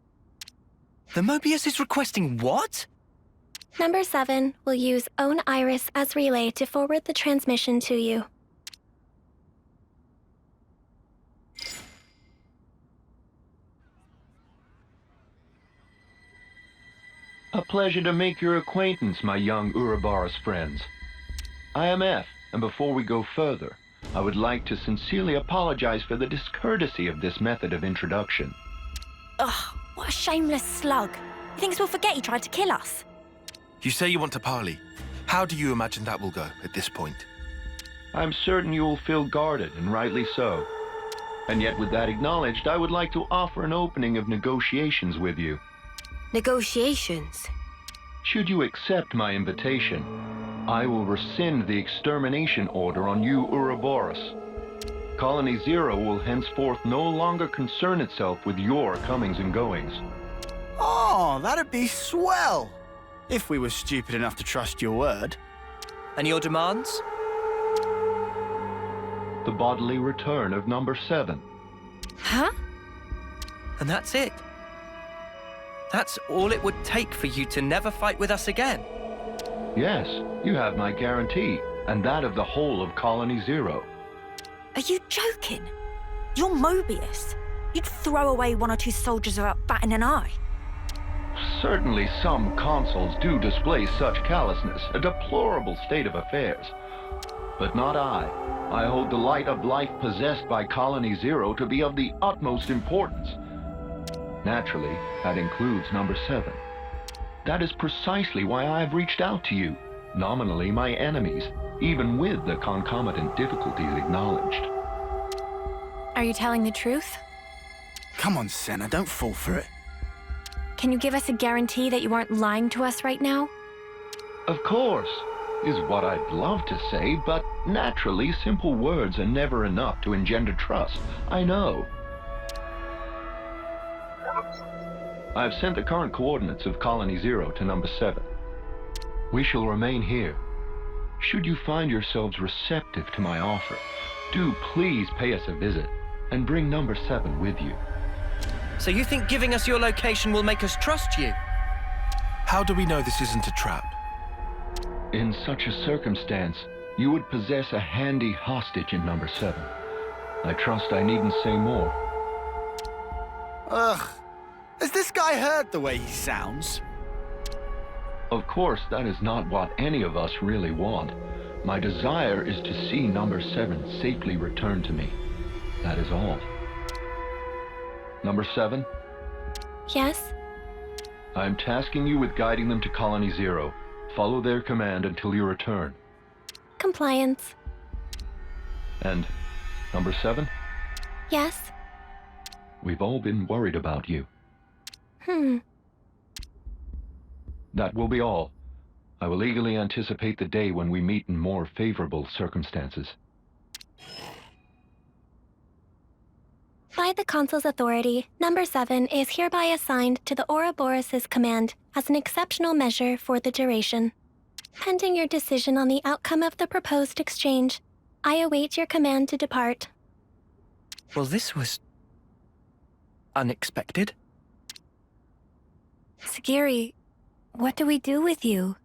The Moebius is requesting what? Number 7 will use Own Iris as relay to forward the transmission to you. A pleasure to make your acquaintance, my young Ouroboros friends. I am F, and before we go further, I would like to sincerely apologize for the discourtesy of this method of introduction. Ugh, what a shameless slug. He thinks we'll forget he tried to kill us. You say you want to parley. How do you imagine that will go at this point? I'm certain you will feel guarded, and rightly so. And yet with that acknowledged, I would like to offer an opening of negotiations with you. Negotiations? Should you accept my invitation, I will rescind the extermination order on you Ouroboros. Colony 0 will henceforth no longer concern itself with your comings and goings. Oh, that'd be swell! If we were stupid enough to trust your word. And your demands? The bodily return of number 7. Huh? And that's it? That's all it would take for you to never fight with us again? Yes, you have my guarantee, and that of the whole of Colony 0. Are you joking? You're Moebius. You'd throw away 1 or 2 soldiers without batting an eye. Certainly some consuls do display such callousness, a deplorable state of affairs. But not I. I hold the light of life possessed by Colony 0 to be of the utmost importance. Naturally, that includes number 7. That is precisely why I have reached out to you, nominally my enemies, even with the concomitant difficulties acknowledged. Are you telling the truth? Come on, Senna, don't fall for it. Can you give us a guarantee that you aren't lying to us right now? Of course, is what I'd love to say, but naturally simple words are never enough to engender trust, I know. I've sent the current coordinates of Colony 0 to number 7. We shall remain here. Should you find yourselves receptive to my offer, do please pay us a visit and bring number 7 with you. So you think giving us your location will make us trust you? How do we know this isn't a trap? In such a circumstance, you would possess a handy hostage in number 7. I trust I needn't say more. Ugh. Has this guy heard the way he sounds? Of course, that is not what any of us really want. My desire is to see number 7 safely returned to me. That is all. Number 7? Yes? I'm tasking you with guiding them to Colony 0. Follow their command until you return. Compliance. And number 7? Yes? We've all been worried about you. That will be all. I will eagerly anticipate the day when we meet in more favorable circumstances. By the Consul's authority, Number 7 is hereby assigned to the Ouroboros' command as an exceptional measure for the duration. Pending your decision on the outcome of the proposed exchange, I await your command to depart. Well, this was unexpected. Sagiri, what do we do with you?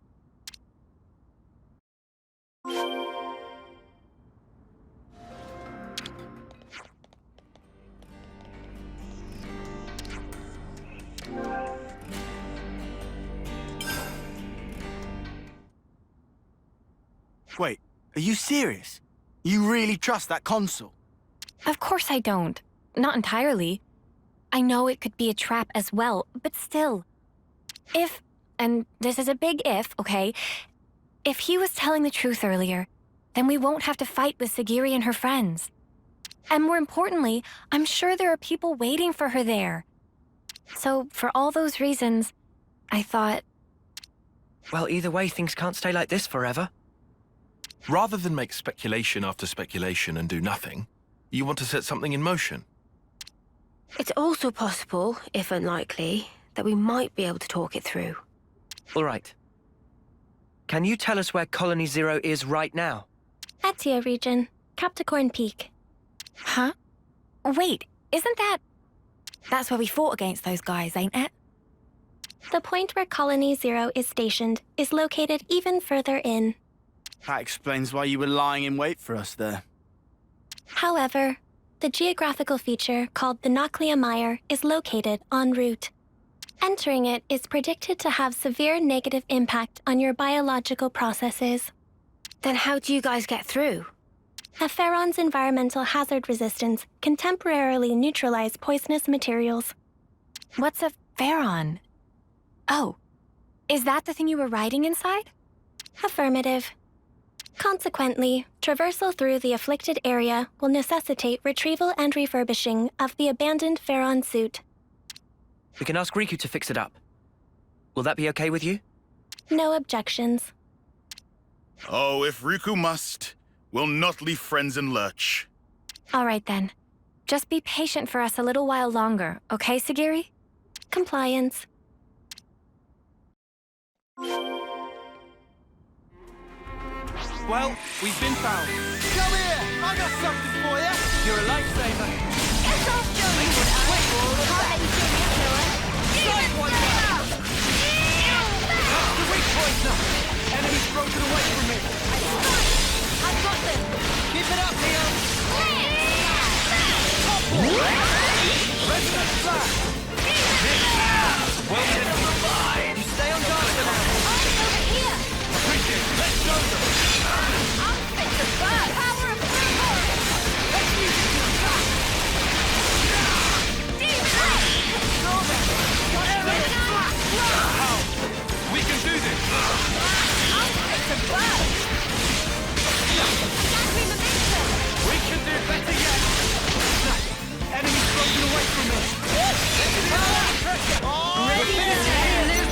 Wait, are you serious? You really trust that Consul? Of course I don't. Not entirely. I know it could be a trap as well, but still. If, and this is a big if, okay? If he was telling the truth earlier, then we won't have to fight with Sagiri and her friends. And more importantly, I'm sure there are people waiting for her there. So, for all those reasons, I thought... Well, either way, things can't stay like this forever. Rather than make speculation after speculation and do nothing, you want to set something in motion. It's also possible, if unlikely, that we might be able to talk it through. All right. Can you tell us where Colony Zero is right now? Etia region, Capricorn Peak. Huh? Wait, isn't that... That's where we fought against those guys, ain't it? The point where Colony Zero is stationed is located even further in. That explains why you were lying in wait for us there. However, the geographical feature called the Noclia Mire is located en route. Entering it is predicted to have severe negative impact on your biological processes. Then how do you guys get through? A Pharaon's environmental hazard resistance can temporarily neutralize poisonous materials. What's a Pharaon? Oh, is that the thing you were riding inside? Affirmative. Consequently, traversal through the afflicted area will necessitate retrieval and refurbishing of the abandoned Pharaon suit. We can ask Riku to fix it up. Will that be okay with you? No objections. Oh, if Riku must, we'll not leave friends in lurch. All right then. Just be patient for us a little while longer, okay, Sagiri? Compliance. Well, we've been found. Come here! I got something for you! You're a lifesaver. Get off, Joey! Can't let you see me kill her. The weak point now. Enemy's broken away from me. I've got them! Keep it up, Leon. Resident flash. Well, you stay on guard for now. Over here! Let's go them! I'll fix the bird! Power of Brute! Let's use it to attack! Demon Blade! How? We can do this! I'll fix the bird! Gather momentum! We can do better yet. Enemy's broken away from me. Ready to live.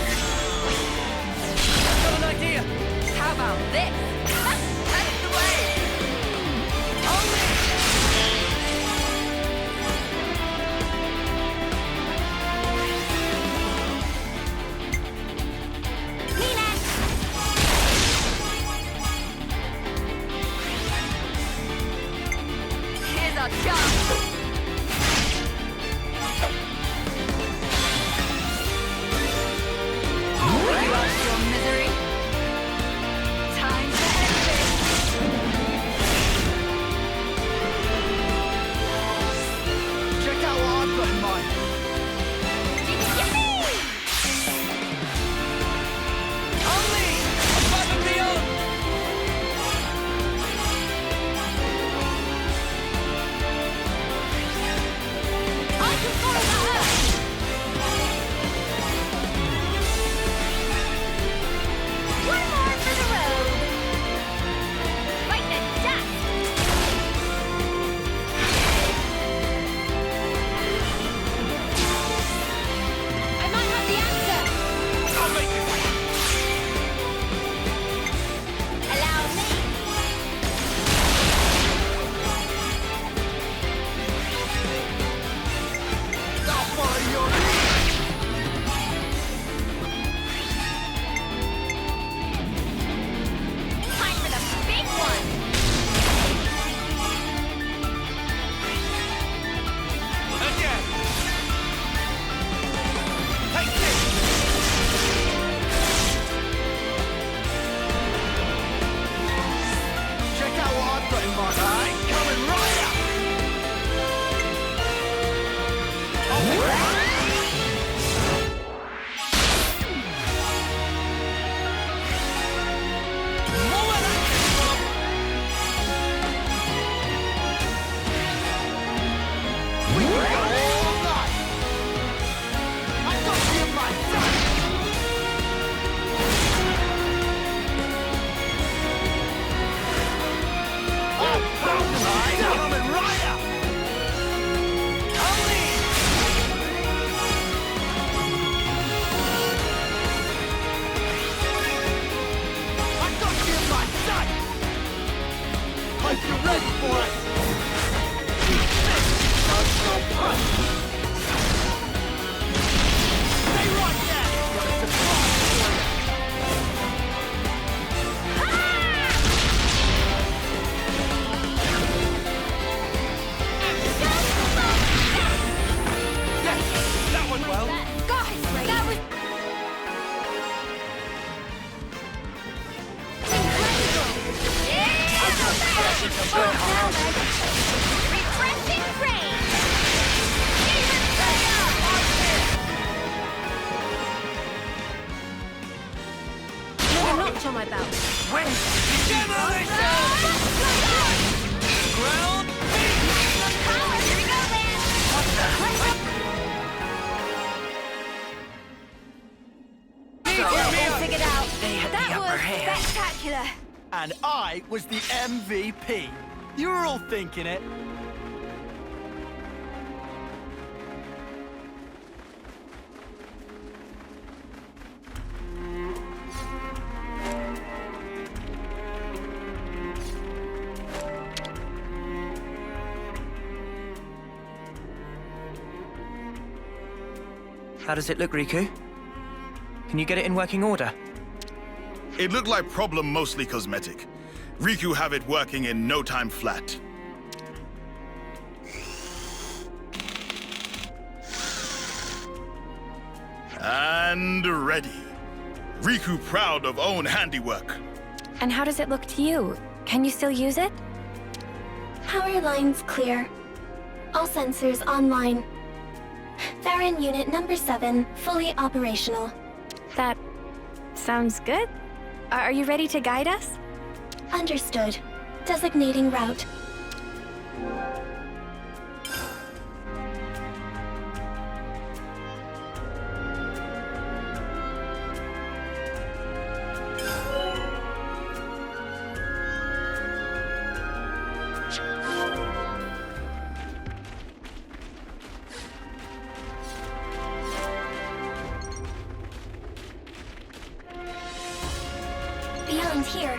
I've got an idea. How about this? That's the way! Here's our chance! You lost your misery? Time to end this! Check out what I've got in mind. Yippee! Only above and beyond. Refreshing rain! Another notch on my belt. When ground Power! Here we go, man! All figured out. They had That the upper was hand. spectacular. And I was the MVP. You were all thinking it. How does it look, Riku? Can you get it in working order? It looked like problem mostly cosmetic. Riku have it working in no time flat. And ready. Riku proud of own handiwork. And how does it look to you? Can you still use it? Power lines clear. All sensors online. Farron Unit number 7, fully operational. That sounds good. Are you ready to guide us? Understood. Designating route. Beyond here.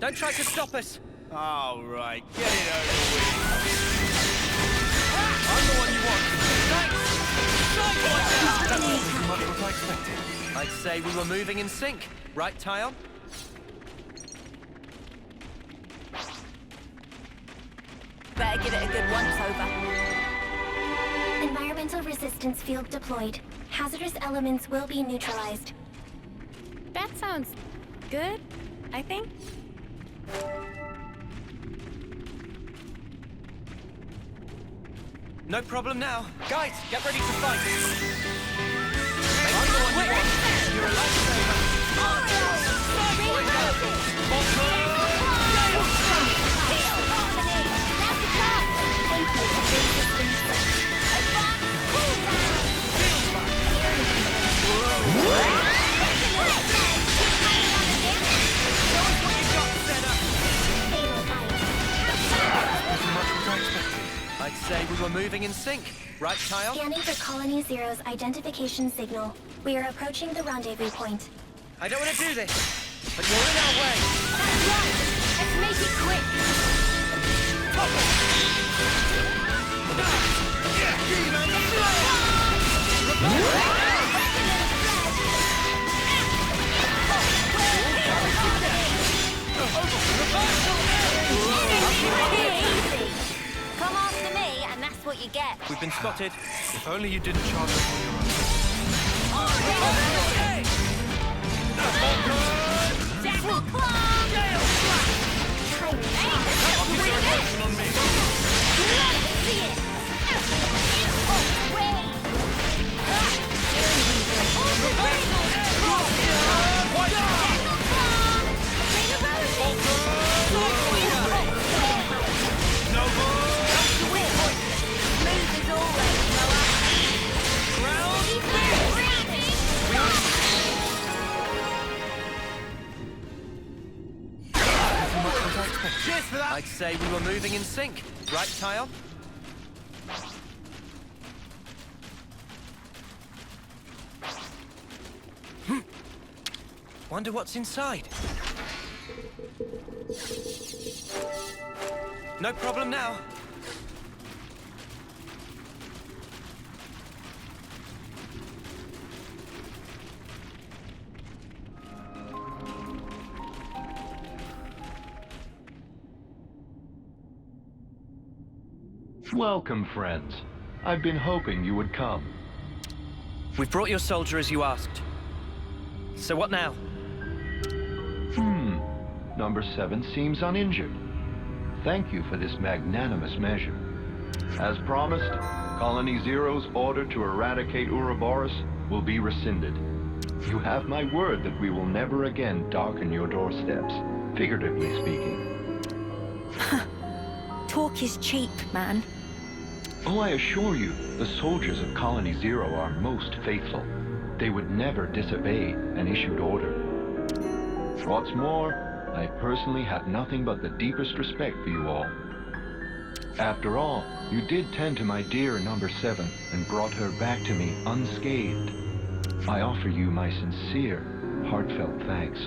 Don't try to stop us. All right, get it over with. I'm the one you want. Thanks. That's much what I expected. I'd say we were moving in sync, right, Tyon? Better give it a good once over. Environmental resistance field deployed. Hazardous elements will be neutralized. That sounds good, I think. No problem now. Guys, get ready to fight. I'm the one you want. You're a lifesaver. I'd say we were moving in sync, right, Tyon? Scanning for Colony Zero's identification signal. We are approaching the rendezvous point. I don't want to do this, but you're in our way. That's right! Let's make it quick! Come after me, and that's what you get. We've been spotted. If only you didn't charge us on your own. Jackal Claw! Gale on me! Love to see it! Cheers for that! I'd say we were moving in sync, right, Tyon? Wonder what's inside. No problem now. Welcome, friends. I've been hoping you would come. We've brought your soldier as you asked. So what now? Number 7 seems uninjured. Thank you for this magnanimous measure. As promised, Colony Zero's order to eradicate Ouroboros will be rescinded. You have my word that we will never again darken your doorsteps, figuratively speaking. Talk is cheap, man. Oh, I assure you, the soldiers of Colony Zero are most faithful. They would never disobey an issued order. What's more, I personally have nothing but the deepest respect for you all. After all, you did tend to my dear Number 7 and brought her back to me unscathed. I offer you my sincere, heartfelt thanks.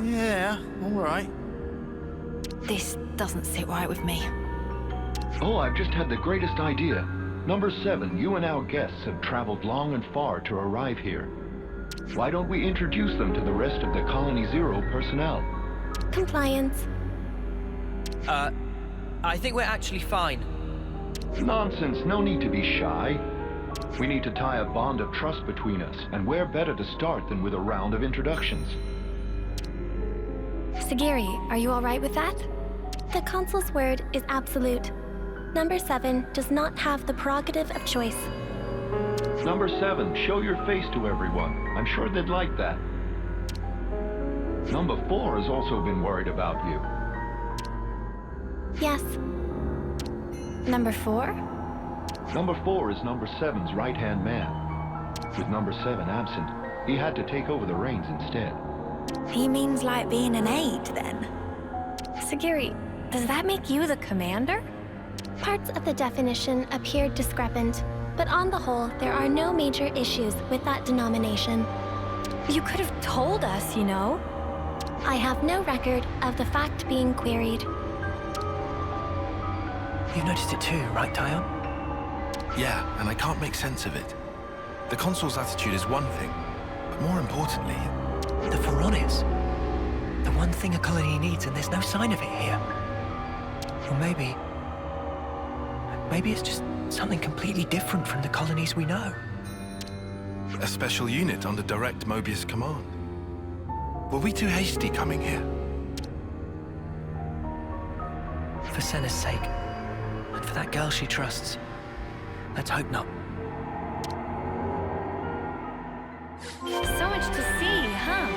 Yeah, all right. This doesn't sit right with me. Oh, I've just had the greatest idea. Number 7, you and our guests have traveled long and far to arrive here. Why don't we introduce them to the rest of the Colony Zero personnel? Compliance. I think we're actually fine. Nonsense, no need to be shy. We need to tie a bond of trust between us, and where better to start than with a round of introductions? Sagiri, are you all right with that? The Consul's word is absolute. Number 7 does not have the prerogative of choice. Number 7, show your face to everyone. I'm sure they'd like that. Number 4 has also been worried about you. Yes. Number 4? Number 4 is Number 7's right-hand man. With Number 7 absent, he had to take over the reins instead. He means like being an aide, then? Sagiri, does that make you the commander? Parts of the definition appear discrepant, but on the whole, there are no major issues with that denomination. You could have told us, you know. I have no record of the fact being queried. You noticed it too, right, Tyon? Yeah, and I can't make sense of it. The Consul's attitude is one thing, but more importantly... The Pharaonis. The one thing a colony needs, and there's no sign of it here. Or maybe it's just something completely different from the colonies we know. A special unit under direct Moebius command. Were we too hasty coming here? For Senna's sake, and for that girl she trusts, let's hope not. So much to see, huh?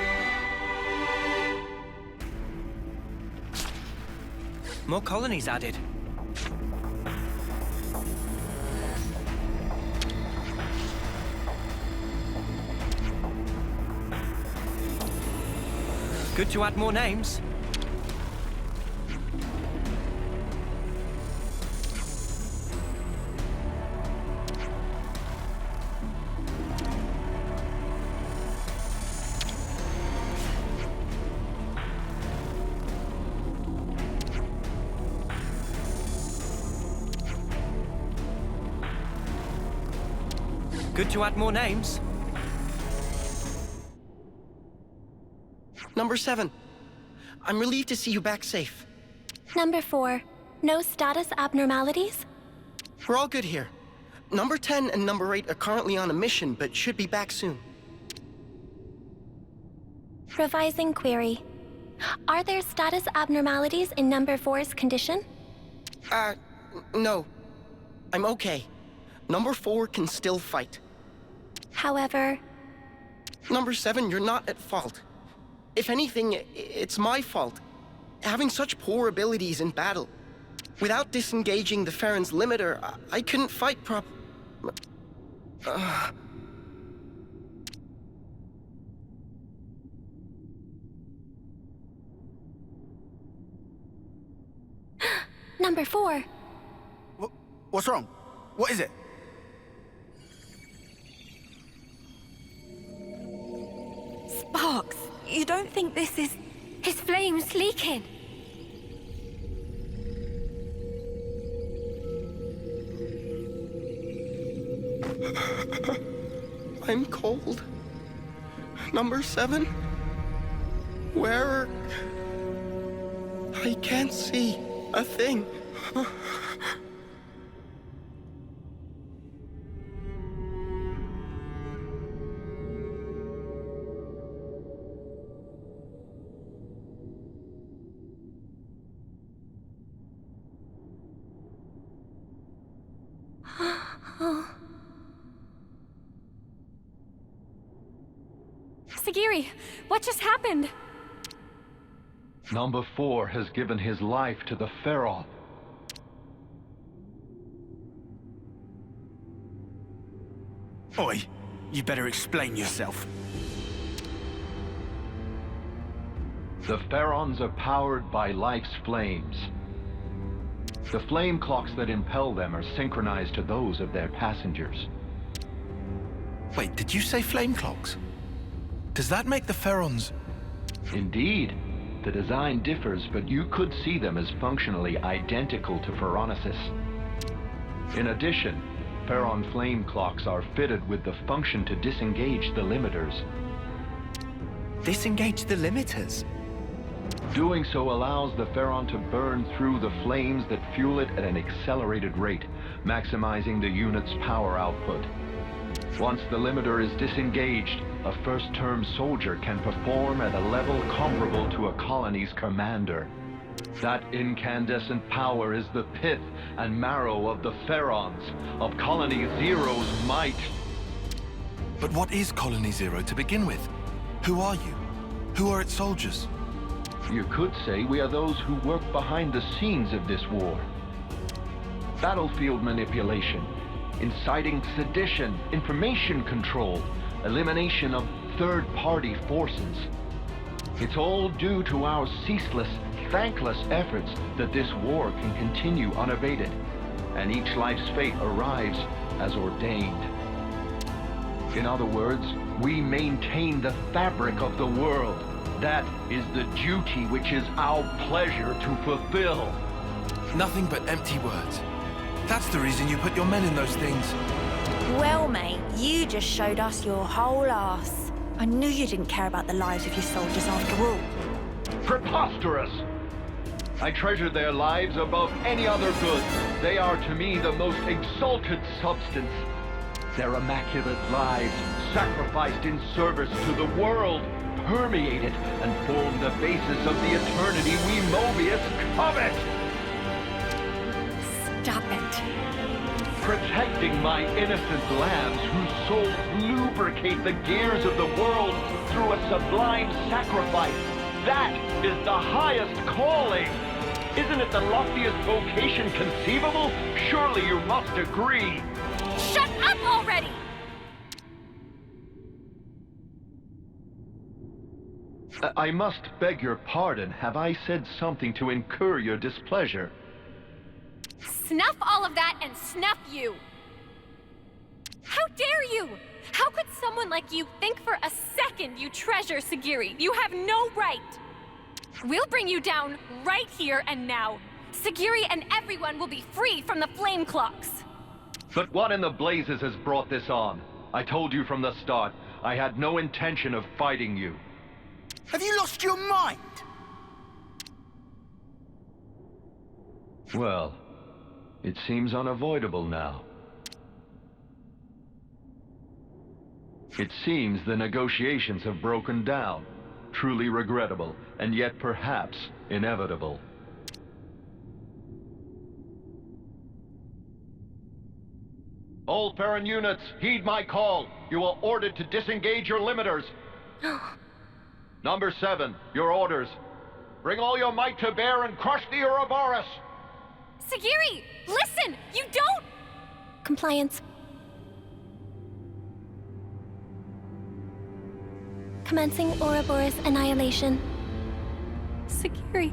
More colonies added. Good to add more names. Good to add more names. Number 7. I'm relieved to see you back safe. Number 4. No status abnormalities? We're all good here. Number 10 and Number 8 are currently on a mission, but should be back soon. Revising query. Are there status abnormalities in Number 4's condition? No. I'm okay. Number 4 can still fight. However... Number 7, you're not at fault. If anything, it's my fault. Having such poor abilities in battle. Without disengaging the Farron's limiter, I couldn't fight Number 4. What's wrong? What is it? Sparks, you don't think this is... His flame's leaking. I'm cold. Number 7? Where... I can't see a thing. Sagiri, what just happened? Number 4 has given his life to the Pharaoh. Oi, you better explain yourself. The Pharaons are powered by life's flames. The flame clocks that impel them are synchronized to those of their passengers. Wait, did you say flame clocks? Does that make the Pharaons... Indeed. The design differs, but you could see them as functionally identical to Pharaonesis. In addition, Pharaon flame clocks are fitted with the function to disengage the limiters. Disengage the limiters? Doing so allows the Pharaon to burn through the flames that fuel it at an accelerated rate, maximizing the unit's power output. Once the limiter is disengaged, a first-term soldier can perform at a level comparable to a colony's commander. That incandescent power is the pith and marrow of the Pharaons, of Colony Zero's might. But what is Colony Zero to begin with? Who are you? Who are its soldiers? You could say we are those who work behind the scenes of this war. Battlefield manipulation, inciting sedition, information control, elimination of third-party forces. It's all due to our ceaseless, thankless efforts that this war can continue unabated, and each life's fate arrives as ordained. In other words, we maintain the fabric of the world. That is the duty which is our pleasure to fulfill. Nothing but empty words. That's the reason you put your men in those things. Well, mate, you just showed us your whole ass. I knew you didn't care about the lives of your soldiers after all. Preposterous! I treasure their lives above any other good. They are to me the most exalted substance. Their immaculate lives, sacrificed in service to the world, permeate it and form the basis of the eternity we Moebius covet! Stop it. Protecting my innocent lambs whose souls lubricate the gears of the world through a sublime sacrifice. That is the highest calling. Isn't it the loftiest vocation conceivable? Surely you must agree. Shut up already! I must beg your pardon. Have I said something to incur your displeasure? Snuff all of that and snuff you! How dare you! How could someone like you think for a second you treasure Sagiri? You have no right! We'll bring you down right here and now. Sagiri and everyone will be free from the flame clocks. But what in the blazes has brought this on? I told you from the start, I had no intention of fighting you. Have you lost your mind? Well, it seems unavoidable now. It seems the negotiations have broken down. Truly regrettable, and yet perhaps inevitable. All Farron units, heed my call. You are ordered to disengage your limiters. Number 7, your orders. Bring all your might to bear and crush the Ouroboros! Sagiri, listen! You don't... Compliance. Commencing Ouroboros annihilation. Sagiri.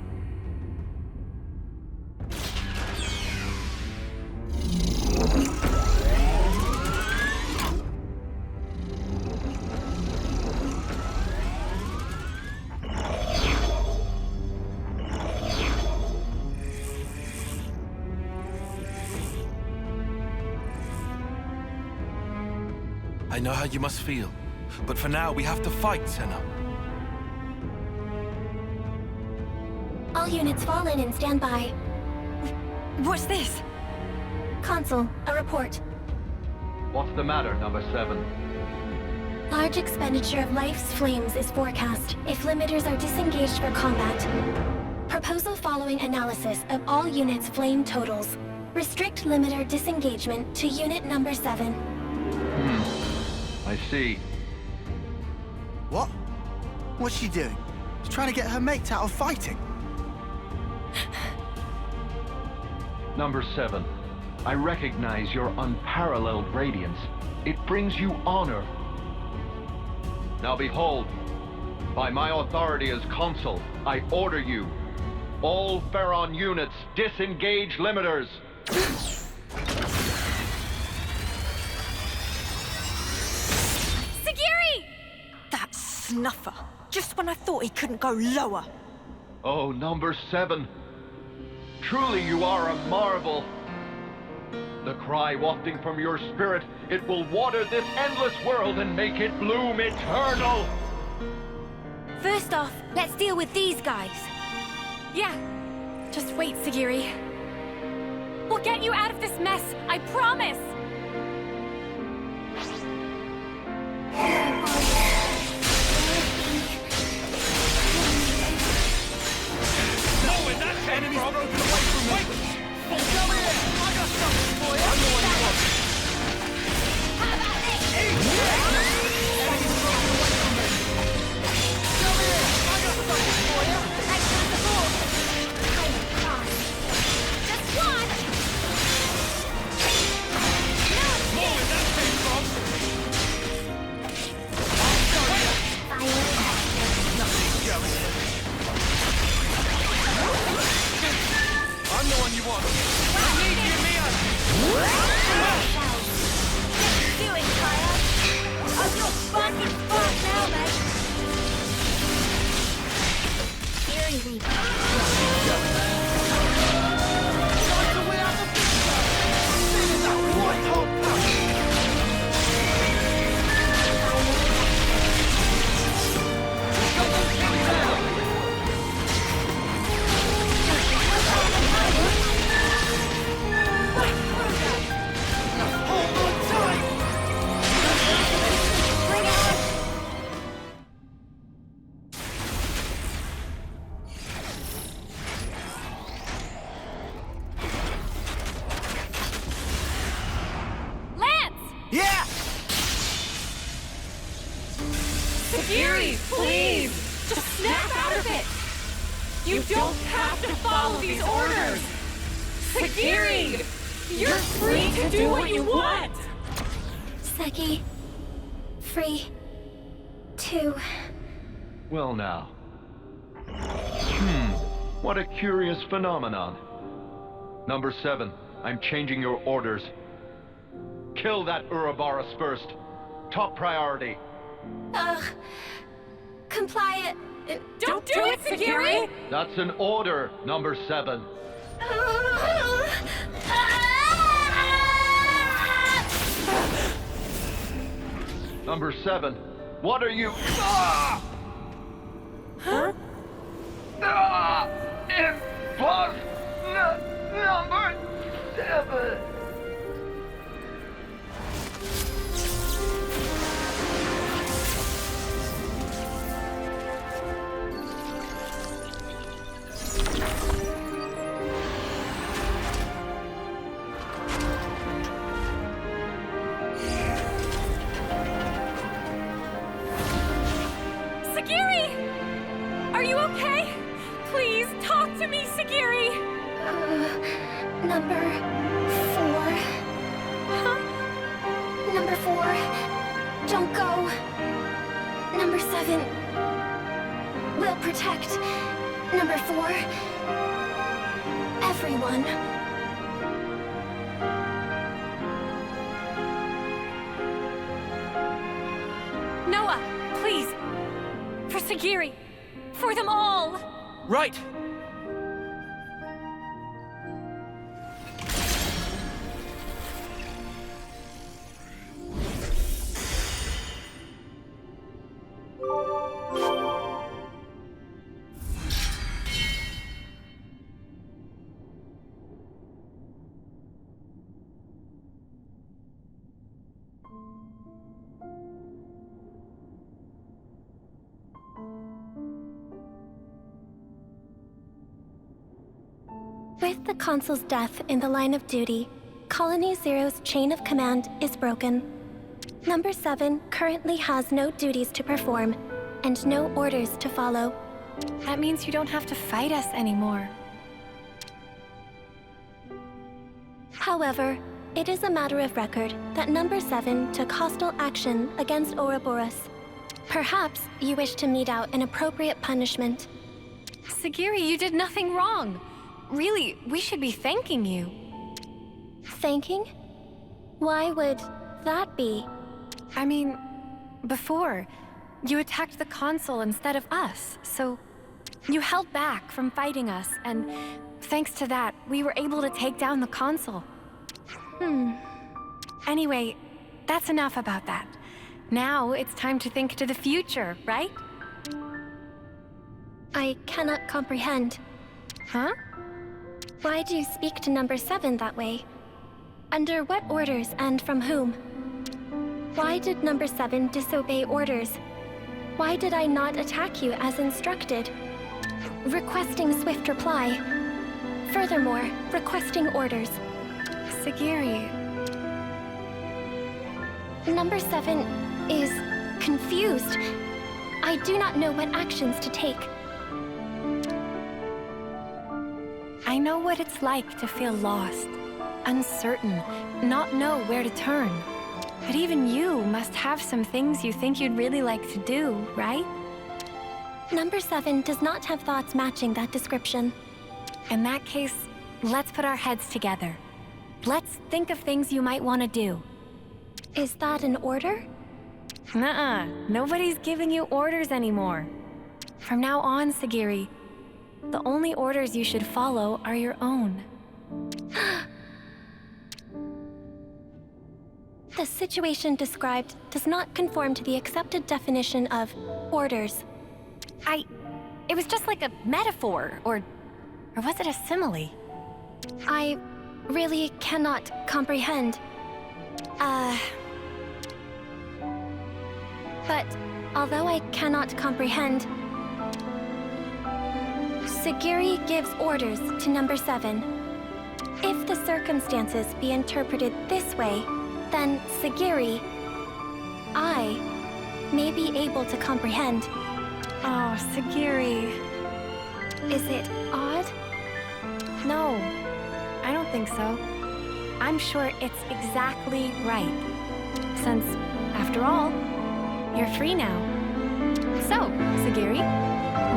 I know how you must feel, but for now we have to fight, Senna. All units fall in and stand by. What's this? Consul, a report. What's the matter, number 7? Large expenditure of life's flames is forecast if limiters are disengaged for combat. Proposal following analysis of all units' flame totals. Restrict limiter disengagement to unit number 7. I see. What? What's she doing? She's trying to get her mates out of fighting. Number 7, I recognize your unparalleled radiance. It brings you honor. Now behold, by my authority as consul, I order you, all Pharaon units, disengage limiters. Sagiri! That snuffer. Just when I thought he couldn't go lower. Oh, number 7. Truly you are a marvel. The cry wafting from your spirit, it will water this endless world and make it bloom eternal. First off, let's deal with these guys. Yeah. Just wait, Sagiri. We'll get you out of this mess, I promise! Enemies broken away from me! Hey, come here! I got something for you! I'm the one you want! How about this? Enemies broken away from me! Come here! I got something for you! Thanks for the support. Just one! More where that came from! Nothing's going in. I'm the one you want. I need you, Mia. What you doing, Kaya? I'm your fucking spot now, mate. Fury Reaper. Time to win out the big guy. Feeling that white hot punch. Got them pinned down. Hold on tight! Bring it on! Lance! Yeah! Sagiri, please! Just snap out of it! You don't have to follow these orders! Sagiri! You're free to do what you want! Seki. Free. To... Well now. What a curious phenomenon. Number 7, I'm changing your orders. Kill that Ouroboros first. Top priority. Comply it. Don't do it, Sagiri! That's an order, number 7. Number 7, what are you? Huh? Number 7. Sagiri! Are you okay? Please, talk to me, Sagiri! Number 4. Huh? Number 4. Don't go. Number 7. We'll protect. Number 4. Everyone. Noah, please. For Sagiri. For them all. Right. With the Consul's death in the line of duty, Colony Zero's chain of command is broken. Number 7 currently has no duties to perform and no orders to follow. That means you don't have to fight us anymore. However, it is a matter of record that Number 7 took hostile action against Ouroboros. Perhaps you wish to mete out an appropriate punishment. Sagiri, you did nothing wrong. Really, we should be thanking you. Thanking? Why would that be? I mean, before, you attacked the Consul instead of us, so you held back from fighting us, and thanks to that, we were able to take down the Consul. Anyway, that's enough about that. Now it's time to think to the future, right? I cannot comprehend. Huh? Why do you speak to Number 7 that way? Under what orders and from whom? Why did Number 7 disobey orders? Why did I not attack you as instructed? Requesting swift reply. Furthermore, requesting orders. Sagiri. Number 7 is confused. I do not know what actions to take. I know what it's like to feel lost, uncertain, not know where to turn. But even you must have some things you think you'd really like to do, right? Number 7 does not have thoughts matching that description. In that case, let's put our heads together. Let's think of things you might want to do. Is that an order? Nuh-uh. Nobody's giving you orders anymore. From now on, Sagiri, the only orders you should follow are your own. The situation described does not conform to the accepted definition of orders. It was just like a metaphor, or was it a simile? I really cannot comprehend. But although I cannot comprehend, Sagiri gives orders to Number 7. If the circumstances be interpreted this way, then Sagiri, I, may be able to comprehend. Oh, Sagiri. Is it odd? No, I don't think so. I'm sure it's exactly right. Since, after all, you're free now. So, Sagiri,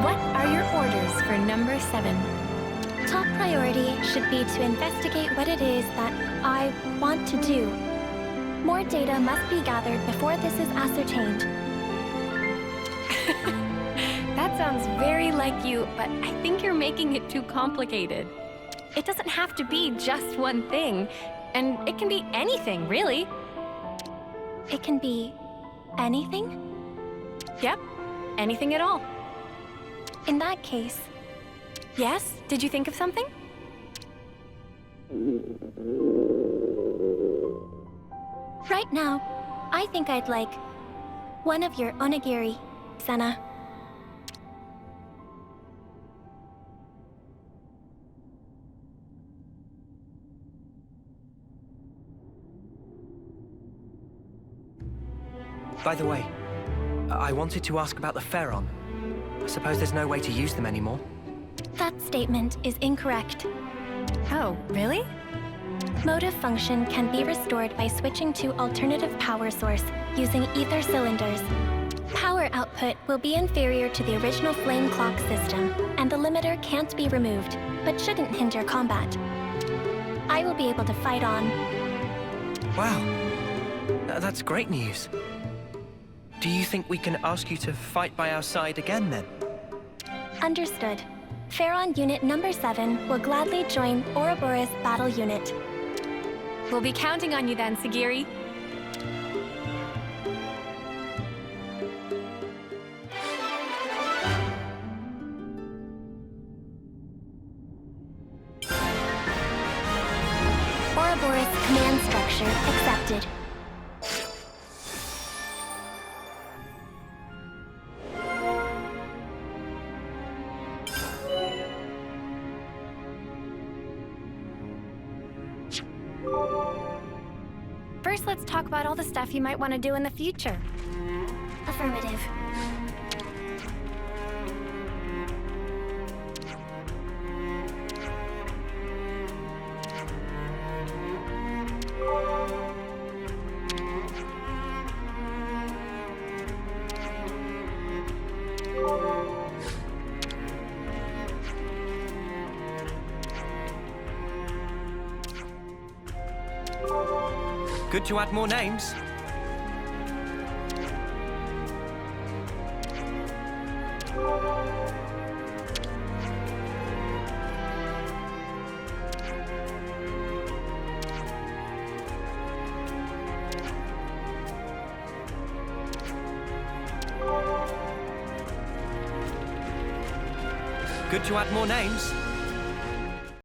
what are your orders for Number 7? Top priority should be to investigate what it is that I want to do. More data must be gathered before this is ascertained. That sounds very like you, but I think you're making it too complicated. It doesn't have to be just one thing, and it can be anything, really. It can be anything? Yep, anything at all. In that case... Yes? Did you think of something? Right now, I think I'd like one of your onigiri, Senna. By the way, I wanted to ask about the Pharaon. I suppose there's no way to use them anymore. That statement is incorrect. Oh, really? Motive function can be restored by switching to alternative power source using ether cylinders. Power output will be inferior to the original flame clock system, and the limiter can't be removed, but shouldn't hinder combat. I will be able to fight on. Wow, that's great news. Do you think we can ask you to fight by our side again, then? Understood. Pharaon Unit Number 7 will gladly join Ouroboros Battle Unit. We'll be counting on you then, Sagiri. Ouroboros command structure accepted. First, let's talk about all the stuff you might want to do in the future. Affirmative. Good to add more names. Good to add more names.